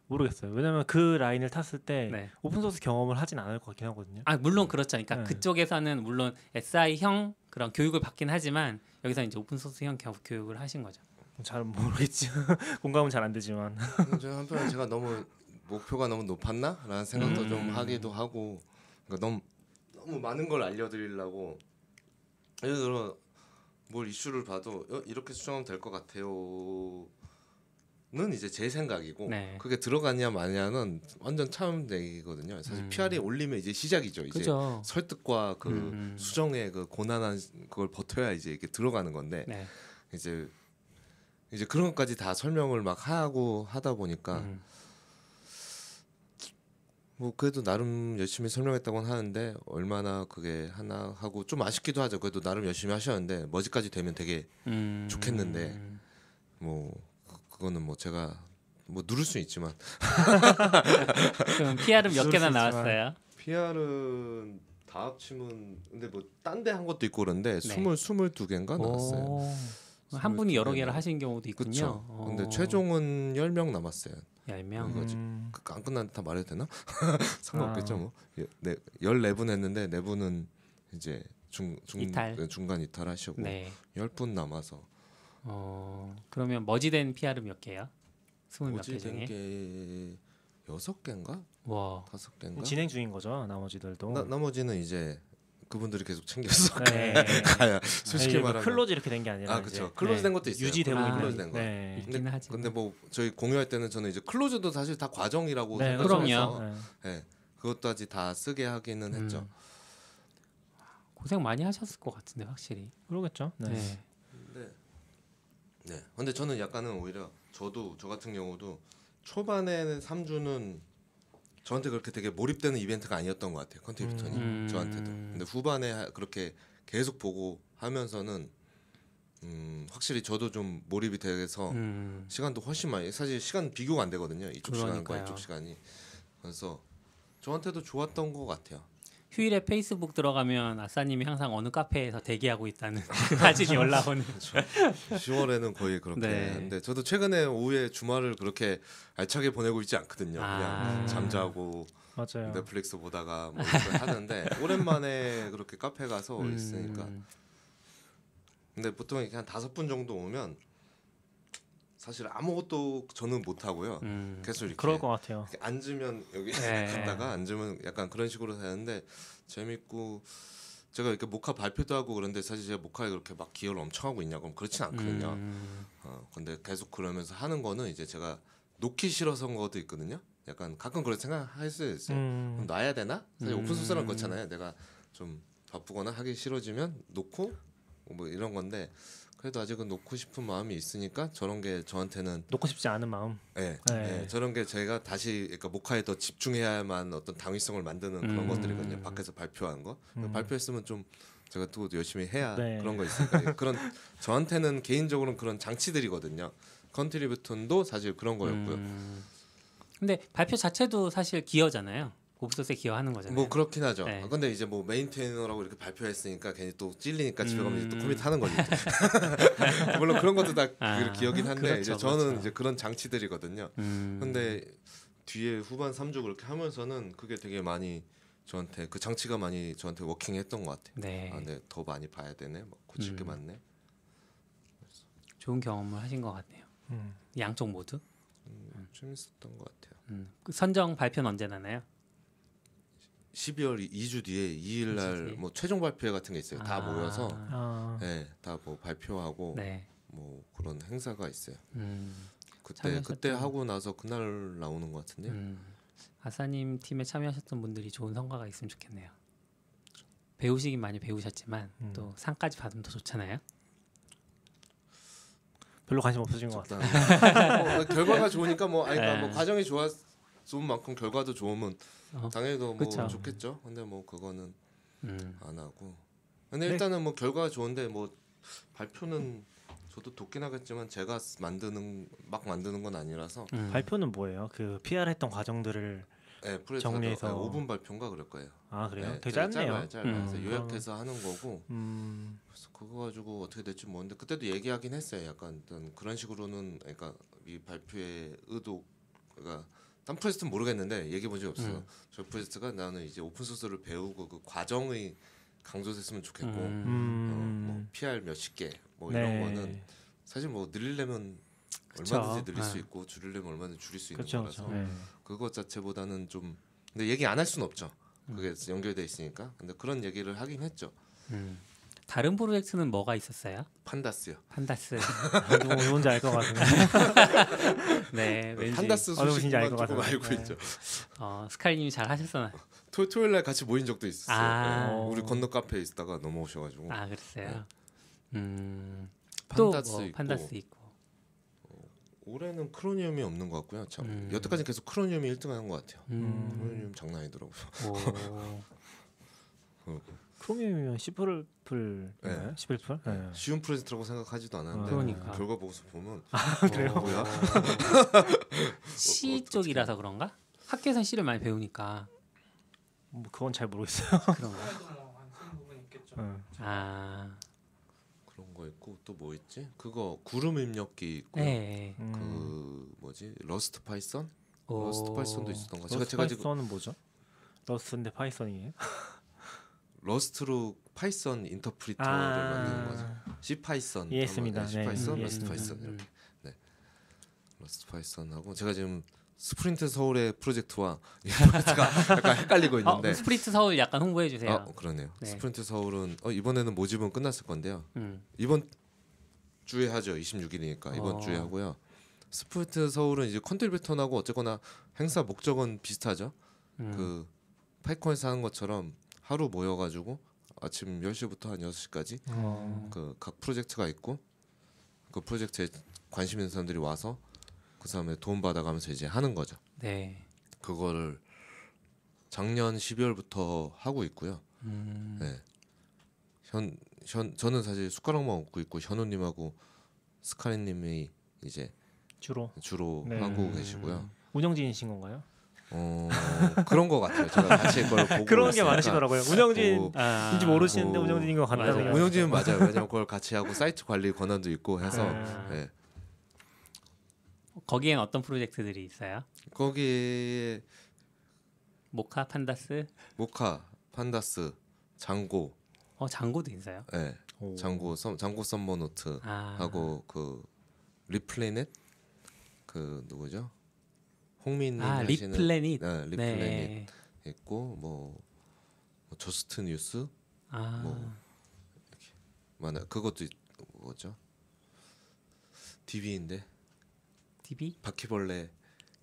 모르겠어요. 왜냐면 그 라인을 탔을 때 네. 오픈소스 경험을 하진 않을 것 같긴 하거든요. 아 물론 그렇죠. 그러니까 네. 그쪽에서는 물론 SI형 그런 교육을 받긴 하지만 여기서 이제 오픈소스형 교육을 하신 거죠. 잘 모르겠지. 공감은 잘 안 되지만. 저는 한편에 제가 너무 목표가 너무 높았나라는 생각도 좀 하기도 하고 그러니까 너무 많은 걸 알려드리려고 예를 들어 뭘 이슈를 봐도 이렇게 수정하면 될 것 같아요는 이제 제 생각이고 네. 그게 들어가냐 마냐는 완전 차원 얘기거든요. 사실 PR이 올리면 이제 시작이죠. 이제 그죠. 설득과 그 수정의 그 고난한 그걸 버텨야 이제 이게 들어가는 건데 네. 이제 그런 것까지 다 설명을 막 하고 하다 보니까 뭐 그래도 나름 열심히 설명했다고는 하는데 얼마나 그게 하나 하고 좀 아쉽기도 하죠. 그래도 나름 열심히 하셨는데 머지까지 되면 되게 좋겠는데 뭐 그거는 뭐 제가 뭐 누를 수 있지만 그럼 PR은 몇 개나 나왔어요? PR은 다 합치면 근데 뭐 딴 데 한 것도 있고 그런데 네. 22개인가 나왔어요. 한 분이 여러 22 개를 개나. 하신 경우도 있군요. 그렇죠. 근데 최종은 10명 남았어요. 10명. 이거지. 안 끝났는데 다 말해도 되나? 상관없겠죠 뭐. 네, 14분 했는데 4분은 이제 이탈. 중간 이탈하시고 네. 10분 남아서 그러면 머지된 PR은 몇 개요? 20몇 개 어찌된 중에? 게 6개인가? 와. 5개인가? 진행 중인 거죠. 나머지들도. 나머지는 이제 그분들이 계속 챙겨서 네. 가야 솔직히 말하면 클로즈 이렇게 된 게 아니라 그렇죠. 이제, 클로즈 된 것도 있어요. 유지되고 있는 클로즈 된 거. 네. 있긴 하지. 근데 뭐 저희 공유할 때는 저는 이제 클로즈도 사실 다 과정이라고 네, 생각해서 그럼요. 네, 그것까지 다 쓰게 하기는 했죠. 고생 많이 하셨을 것 같은데 확실히. 그러겠죠. 네. 네. 네. 근데 저는 약간은 오히려 저 같은 경우도 초반에는 3주는 저한테 그렇게 되게 몰입되는 이벤트가 아니었던 것 같아요. 컨트리뷰턴이 저한테도. 근데 후반에 그렇게 계속 보고 하면서는 확실히 저도 좀 몰입이 돼서 시간도 훨씬 많이 사실 시간 비교가 안 되거든요. 이쪽 시간과 그러니까요. 이쪽 시간이. 그래서 저한테도 좋았던 것 같아요. 휴일에 페이스북 들어가면 아싸님이 항상 어느 카페에서 대기하고 있다는 그 사진이 올라오는. 10월에는 거의 그렇게. 네. 근데 저도 최근에 오후에 주말을 그렇게 알차게 보내고 있지 않거든요. 그냥 잠자고 맞아요. 넷플릭스 보다가 뭐 이렇게 하는데 오랜만에 그렇게 카페 가서 있으니까. 근데 보통 이렇게 한 5분 정도 오면 사실 아무것도 저는 못 하고요. 계속 이렇게 그럴 것 같아요. 이렇게 앉으면 여기 네. 갔다가 앉으면 약간 그런 식으로 되는데 재밌고 제가 이렇게 모카 발표도 하고 그런데 사실 제가 모카에 그렇게 막 기여를 엄청 하고 있냐 그럼 그렇진 않거든요. 근데 계속 그러면서 하는 거는 이제 제가 놓기 싫어서인 것도 있거든요. 약간 가끔 그런 생각할 수 있어요. 그럼 놔야 되나? 사실 오픈 소스는 그렇잖아요. 내가 좀 바쁘거나 하기 싫어지면 놓고 뭐 이런 건데 그래도 아직은 놓고 싶은 마음이 있으니까 저런 게 저한테는 놓고 싶지 않은 마음. 네, 네. 저런 게 제가 다시 그러니까 모카에 더 집중해야만 어떤 당위성을 만드는 그런 것들이거든요. 밖에서 발표하는 거 발표했으면 좀 제가 또 열심히 해야 네. 그런 거 있으니까 그런 저한테는 개인적으로는 그런 장치들이거든요. 컨트리뷰턴도 사실 그런 거였고요. 근데 발표 자체도 사실 기여잖아요. 오픈소스에 기여하는 거잖아요. 뭐 그렇긴 하죠. 네. 근데 이제 뭐 메인테이너라고 이렇게 발표했으니까 괜히 또 찔리니까 집에 가면 이제 또 코미트 하는 거죠. 물론 그런 것도 다 기억이긴 한데 그렇죠, 이제 저는 그렇죠. 이제 그런 장치들이거든요. 근데 뒤에 후반 3주 그렇게 하면서는 그게 되게 많이 저한테 그 장치가 많이 저한테 워킹했던 것 같아요. 네. 근데 더 많이 봐야 되네. 막 고칠 게 많네. 좋은 경험을 하신 것 같네요. 양쪽 모두. 재밌었던 것 같아요. 그 선정 발표는 언제 나나요? 12월 2주 뒤에 2일 날 뭐 최종 발표 같은 게 있어요. 다 모여서 네, 다 뭐 발표하고 네. 뭐 그런 행사가 있어요. 그때 참여하셨던- 하고 나서 그날 나오는 것 같은데요. 아싸님 팀에 참여하셨던 분들이 좋은 성과가 있으면 좋겠네요. 배우시긴 많이 배우셨지만 또 상까지 받으면 더 좋잖아요. 별로 관심 없으신 것 같아요. 뭐 결과가 좋으니까 뭐 아니 그러니까 뭐 네. 과정이 좋은 만큼 결과도 좋으면 당연히 뭐 그쵸. 좋겠죠. 근데 뭐 그거는 안 하고. 근데 네. 일단은 뭐 결과가 좋은데 뭐 발표는 저도 돕긴 하겠지만 제가 만드는 건 아니라서 발표는 뭐예요? 그 PR 했던 과정들을 네, 프레스 정리해서 5분 발표인가 그럴 거예요. 아 그래요? 네, 되게 짧아요. 짧네요. 그래서 요약해서 하는 거고. 음, 그래서 그거 가지고 어떻게 될지 모르는데 그때도 얘기하긴 했어요. 약간 어떤 그런 식으로는 그러니까 이 발표의 의도 그러니까 딴 프로젝트는 모르겠는데 얘기해 본 적이 없어요. 저 프로젝트가 나는 이제 오픈 소스를 배우고 그 과정의 강조됐으면 좋겠고 뭐 PR 몇십 개 뭐 이런 네. 거는 사실 뭐 늘리려면 그쵸. 얼마든지 늘릴 수 네. 있고 줄이려면 얼마든지 줄일 수 있는 그렇죠. 거라서 네. 그것 자체보다는 좀 근데 얘기 안 할 수는 없죠. 그게 연결돼 있으니까. 근데 그런 얘기를 하긴 했죠. 다른 프로젝트는 뭐가 있었어요? 판다스요. 판다스. 누군지 알 것 같은데. 네, 왠지 판다스 어느 분인지 알 소식만 것 조금 같아요. 알고 네. 있죠. 스카이님이 잘 하셨어나. 토요일 날 같이 모인 적도 있었어요. 아. 네. 우리 건너 카페에 있다가 넘어오셔가지고 아, 그랬어요. 판다스 또 뭐 있고 판다스 있고. 올해는 크로니움이 없는 것 같고요. 참 음. 여태까지 계속 크로니움이 1등하는 것 같아요. 크로니움 장난 아니더라고요. 오. 크로미움이면 C++인가요? 네. C++? 네. 쉬운 프로젝트라고 생각하지도 않았는데 그러니까. 결과 보고서 보면 그래요? 뭐야? C 쪽이라서 그런가? 학교에선 C를 많이 배우니까 뭐 그건 잘 모르겠어요. 그런가? 뭐안 쓰는 부분 있겠죠. 네. 아, 그런 거 있고 또 뭐 있지? 그거 구름 입력기 있고요. 네. 그 뭐지? 러스트 파이썬? 오. 러스트 파이썬도 있었던 거. 러스트 제가 지금 파이썬은 뭐죠? 러스트인데 파이썬이에요? 러스트로 파이썬 인터프리터를 만드는 거죠. C 파이썬. 이해했습니다. C 네, 파이썬, 네, 러스트 이해했습니다. 파이썬 이렇게. 네. 러스트 파이썬하고 제가 지금 스프린트 서울의 프로젝트와 이 프로젝트가 약간 헷갈리고 있는데. 스프리트 서울 약간 홍보해 주세요. 그러네요. 네. 스프린트 서울은 이번에는 모집은 끝났을 건데요. 이번 주에 하죠. 26일이니까 이번 주에 하고요. 스프린트 서울은 이제 컨트리뷰턴하고 어쨌거나 행사 목적은 비슷하죠. 그 파이콘에서 하는 것처럼 하루 모여가지고 아침 10시부터 한 6시까지 그 각 프로젝트가 있고 그 프로젝트에 관심 있는 사람들이 와서 그 사람의 도움 받아가면서 이제 하는 거죠. 네. 그거를 작년 12월부터 하고 있고요. 네. 저는 사실 숟가락만 얹고 있고 현우님하고 스카리님이 이제 주로 네. 하고 계시고요. 운영진이신 건가요? 그런 거 같아요. 제가 같이 그걸 보고 그런 게 있으니까. 많으시더라고요. 운영진인지 모르시는데 운영진인 것 같다는. 운영진은 맞아요. 왜냐면 그걸 같이 하고 사이트 관리 권한도 있고 해서 네. 거기엔 어떤 프로젝트들이 있어요? 거기에 모카, 판다스? 모카, 판다스, 장고, 장고도 있어요. 네. 장고 썸머 노트 하고 그 리플래닛 그 누구죠? 홍민님 하시는 리플래닛. 네, 리플래닛 있고 뭐 저스트 뉴스 뭐 이렇게 많아. 그것도 뭐죠? DB인데 DB? 바퀴벌레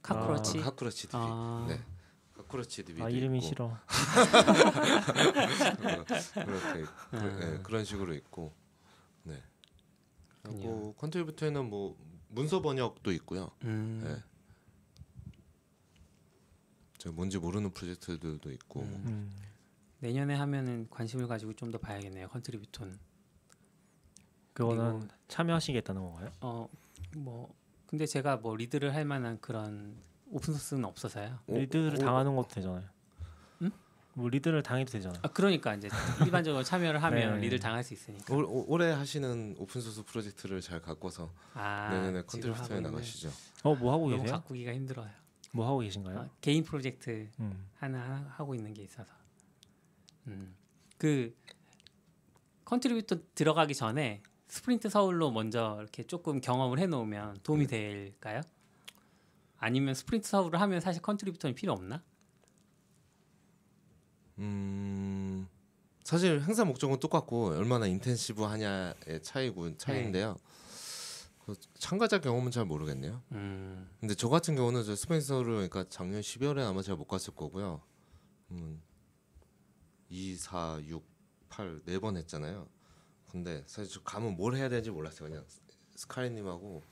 카크러치? 카크러치 DB. 네. 카크러치 DB. 이름이 있고. 싫어. 그렇게 네, 그런 식으로 있고. 네. 하고 컨트리뷰터에는 뭐 문서 번역도 있고요. 네. 제가 뭔지 모르는 프로젝트들도 있고. 내년에 하면은 관심을 가지고 좀 더 봐야겠네요. 컨트리뷰톤. 그거는 참여하시겠다는 건가요? 뭐 근데 제가 뭐 리드를 할 만한 그런 오픈 소스는 없어서요. 리드를 당하는 것도 되잖아요. 응? 뭐 리드를 당해도 되잖아요. 그러니까 이제 일반적으로 참여를 하면 네. 리드를 당할 수 있으니까. 올해 하시는 오픈 소스 프로젝트를 잘 갖고서 내년에 컨트리뷰터에 나가시죠. 뭐 하고 너무 계세요? 가꾸기가 힘들어요. 뭐 하고 계신가요? 개인 프로젝트 하나 하고 있는 게 있어서. 그 컨트리뷰터 들어가기 전에 스프린트 서울로 먼저 이렇게 조금 경험을 해놓으면 도움이 될까요? 아니면 스프린트 서울을 하면 사실 컨트리뷰터는 필요 없나? 사실 행사 목적은 똑같고 얼마나 인텐시브 하냐의 차이인데요. 그 참가자 경험은 잘 모르겠네요. 근데 저 같은 경우는 저 스프린트 서울을 그러니까 작년 12월에 아마 제가 못 갔을 거고요. 2, 4, 6, 8 4번 했잖아요. 근데 사실 저 가면 뭘 해야 되는지 몰랐어요. 그냥 스카이님하고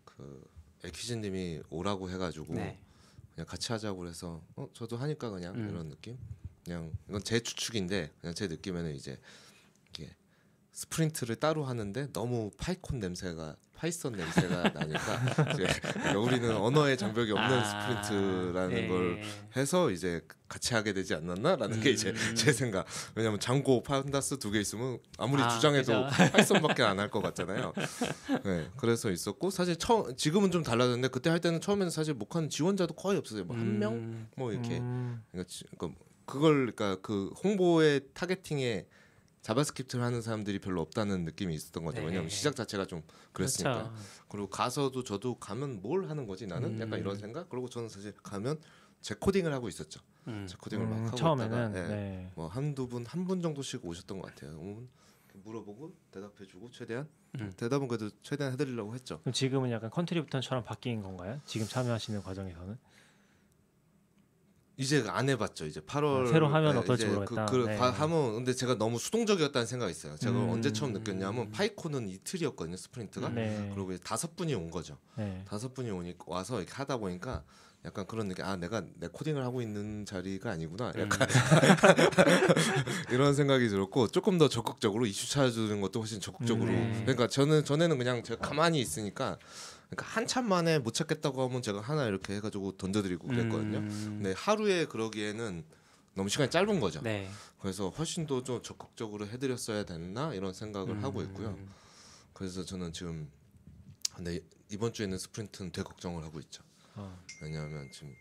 그 에퀴즈님이 오라고 해가지고 그냥 같이 하자고 그래서 저도 하니까 그냥 이런 느낌. 그냥 이건 제 추측인데 그냥 제 느낌에는 이제 이게 스프린트를 따로 하는데 너무 파이콘 파이썬 냄새가 나니까 이제 우리는 언어의 장벽이 없는 스프린트라는 걸 해서 이제 같이 하게 되지 않았나라는 게 이제 제 생각. 왜냐하면 장고 판다스 2개 있으면 아무리 주장해도 파이썬밖에 안 할 것 같잖아요. 네, 그래서 있었고 사실 지금은 좀 달라졌는데 그때 할 때는 처음에는 사실 목하는 지원자도 거의 없었어요. 뭐 한 명 뭐 이렇게 그러니까 그 홍보의 타겟팅에 자바스크립트를 하는 사람들이 별로 없다는 느낌이 있었던 거죠. 왜냐하면 시작 자체가 좀 그랬으니까. 그렇죠. 그리고 가서도 저도 가면 뭘 하는 거지 나는? 약간 이런 생각. 그리고 저는 사실 가면 제 코딩을 하고 있었죠. 제 코딩을 막 하고 처음에는 있다가 네. 뭐 한두 분 한 분 정도씩 오셨던 것 같아요. 물어보고 대답해주고 최대한 대답은 그래도 최대한 해드리려고 했죠. 그럼 지금은 약간 컨트리뷰터처럼 바뀐 건가요? 지금 참여하시는 과정에서는? 이제 안 해봤죠. 이제 8월 새로 하면 어떨지 모르겠다. 네. 하면 근데 제가 너무 수동적이었다는 생각이 있어요. 제가 언제 처음 느꼈냐면 음. 파이콘은 이틀이었거든요. 스프린트가. 네. 그리고 이제 5분이 온 거죠. 네. 5분이 와서 이렇게 하다 보니까 약간 그런 느낌. 아 내가 내 코딩을 하고 있는 자리가 아니구나. 약간 이런 생각이 들었고 조금 더 적극적으로 이슈 찾아주는 것도 훨씬 적극적으로. 그러니까 전에는 그냥 제가 가만히 있으니까. 그러니까 한참 만에 못 찾겠다고 하면 제가 하나 이렇게 해가지고 던져드리고 그랬거든요. 근데 하루에 그러기에는 너무 시간이 짧은 거죠. 네. 그래서 훨씬 더 좀 적극적으로 해드렸어야 됐나 이런 생각을 하고 있고요. 그래서 저는 지금 근데 이번 주에는 스프린트는 되게 걱정을 하고 있죠. 왜냐하면 지금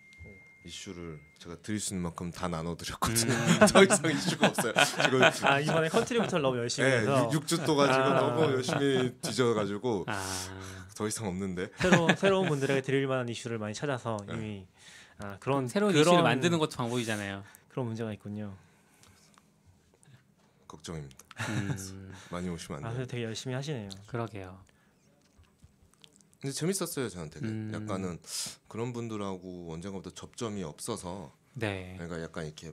이슈를 제가 드릴 수 있는 만큼 다 나눠드렸거든요. 더 이상 이슈가 없어요. 지금 이번에 컨트리뷰터를 너무 열심히 해서 6주 동안 지금 너무 열심히 뒤져가지고 더 이상 없는데 새로운 분들에게 드릴 만한 이슈를 많이 찾아서 이미 그런 새로운 이슈를 만드는 것도 방법이잖아요. 그런 문제가 있군요. 걱정입니다. 많이 오시면 안 돼요. 그래서 되게 열심히 하시네요. 그러게요. 근데 재밌었어요. 저는 되게 약간은 그런 분들하고 언젠가부터 접점이 없어서 네. 그러니까 약간 이렇게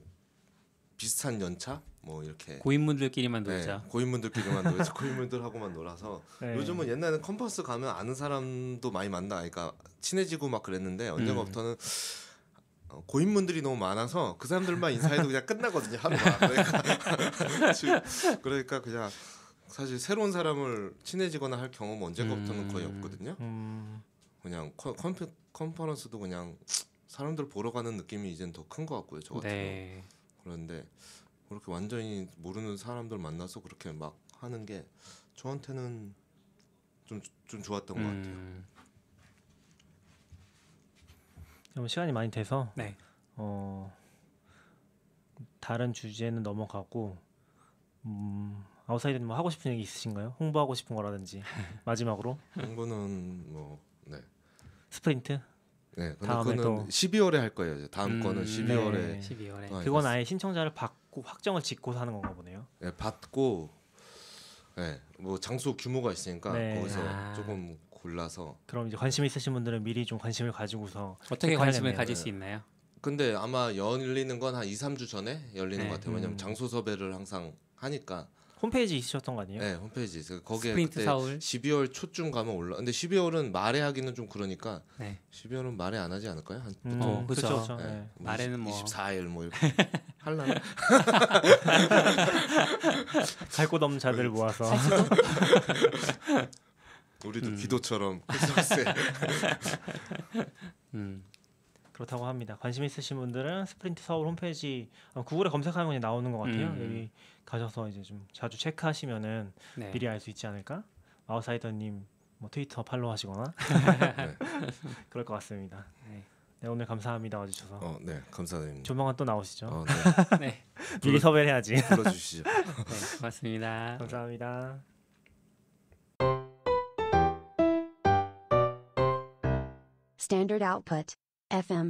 비슷한 연차 뭐 이렇게 고인물들끼리만 놀자. 고인분들끼리만 놀아서 고인분들하고만 놀아서 네. 요즘은 옛날에는 컨퍼런스 가면 아는 사람도 많이 만나 그러니까 친해지고 막 그랬는데 언젠가부터는 고인분들이 너무 많아서 그 사람들만 인사해도 그냥 끝나거든요. 하루가. 그러니까 그냥 사실 새로운 사람을 친해지거나 할 경험은 언젠가부터는 거의 없거든요. 그냥 컨퍼런스도 그냥 사람들 보러 가는 느낌이 이젠 더 큰 것 같고요. 저 같은 네. 그런데 그렇게 완전히 모르는 사람들 만나서 그렇게 막 하는 게 저한테는 좀 좋았던 것 같아요. 그럼 시간이 많이 돼서 네. 다른 주제는 넘어가고 아웃사이더님 뭐 하고 싶은 얘기 있으신가요? 홍보하고 싶은 거라든지 마지막으로 홍보는 뭐 네. 스프린트 네. 근데 다음에 그거는 또 12월에 할 거예요. 다음 거는 12월에 네. 12월에. 그건 아예 신청자를 받고 확정을 짓고 하는 건가 보네요. 네, 받고 뭐 장소 규모가 있으니까 네. 거기서 조금 골라서 그럼 이제 관심 있으신 분들은 미리 좀 관심을 가지고서 어떻게 관심을 체크해야겠네요. 가질 수 있나요? 근데 아마 열리는 건 한 2, 3주 전에 열리는 네. 것 같아요. 왜냐면 장소 섭외를 항상 하니까 홈페이지 있으셨던 거 아니에요? 네, 홈페이지. 거기에 스프린트 그때 서울. 12월 초쯤 가면 올라. 근데 12월은 말에 하기는 좀 그러니까 네. 12월은 말에 안 하지 않을까요? 한 그쵸. 그렇죠. 네. 네. 뭐 말에는 뭐 24일 뭐 이렇게 할라나? 갈 곳 없는 자들을 모아서 우리도 기도처럼 크리스마스에 그렇다고 합니다. 관심 있으신 분들은 스프린트 서울 홈페이지 구글에 검색하면 그냥 나오는 것 같아요. 여기 가셔서 이제 좀 자주 체크하시면은 네. 미리 알 수 있지 않을까? 아웃사이더님 뭐 트위터 팔로우하시거나 네. 그럴 것 같습니다. 네. 네, 오늘 감사합니다 와주셔서. 네, 감사드립니다. 조만간 또 나오시죠. 네, 네. 미리 섭외를 해야지. 불러주시죠. 네. 고맙습니다. 감사합니다. Standard output. FM.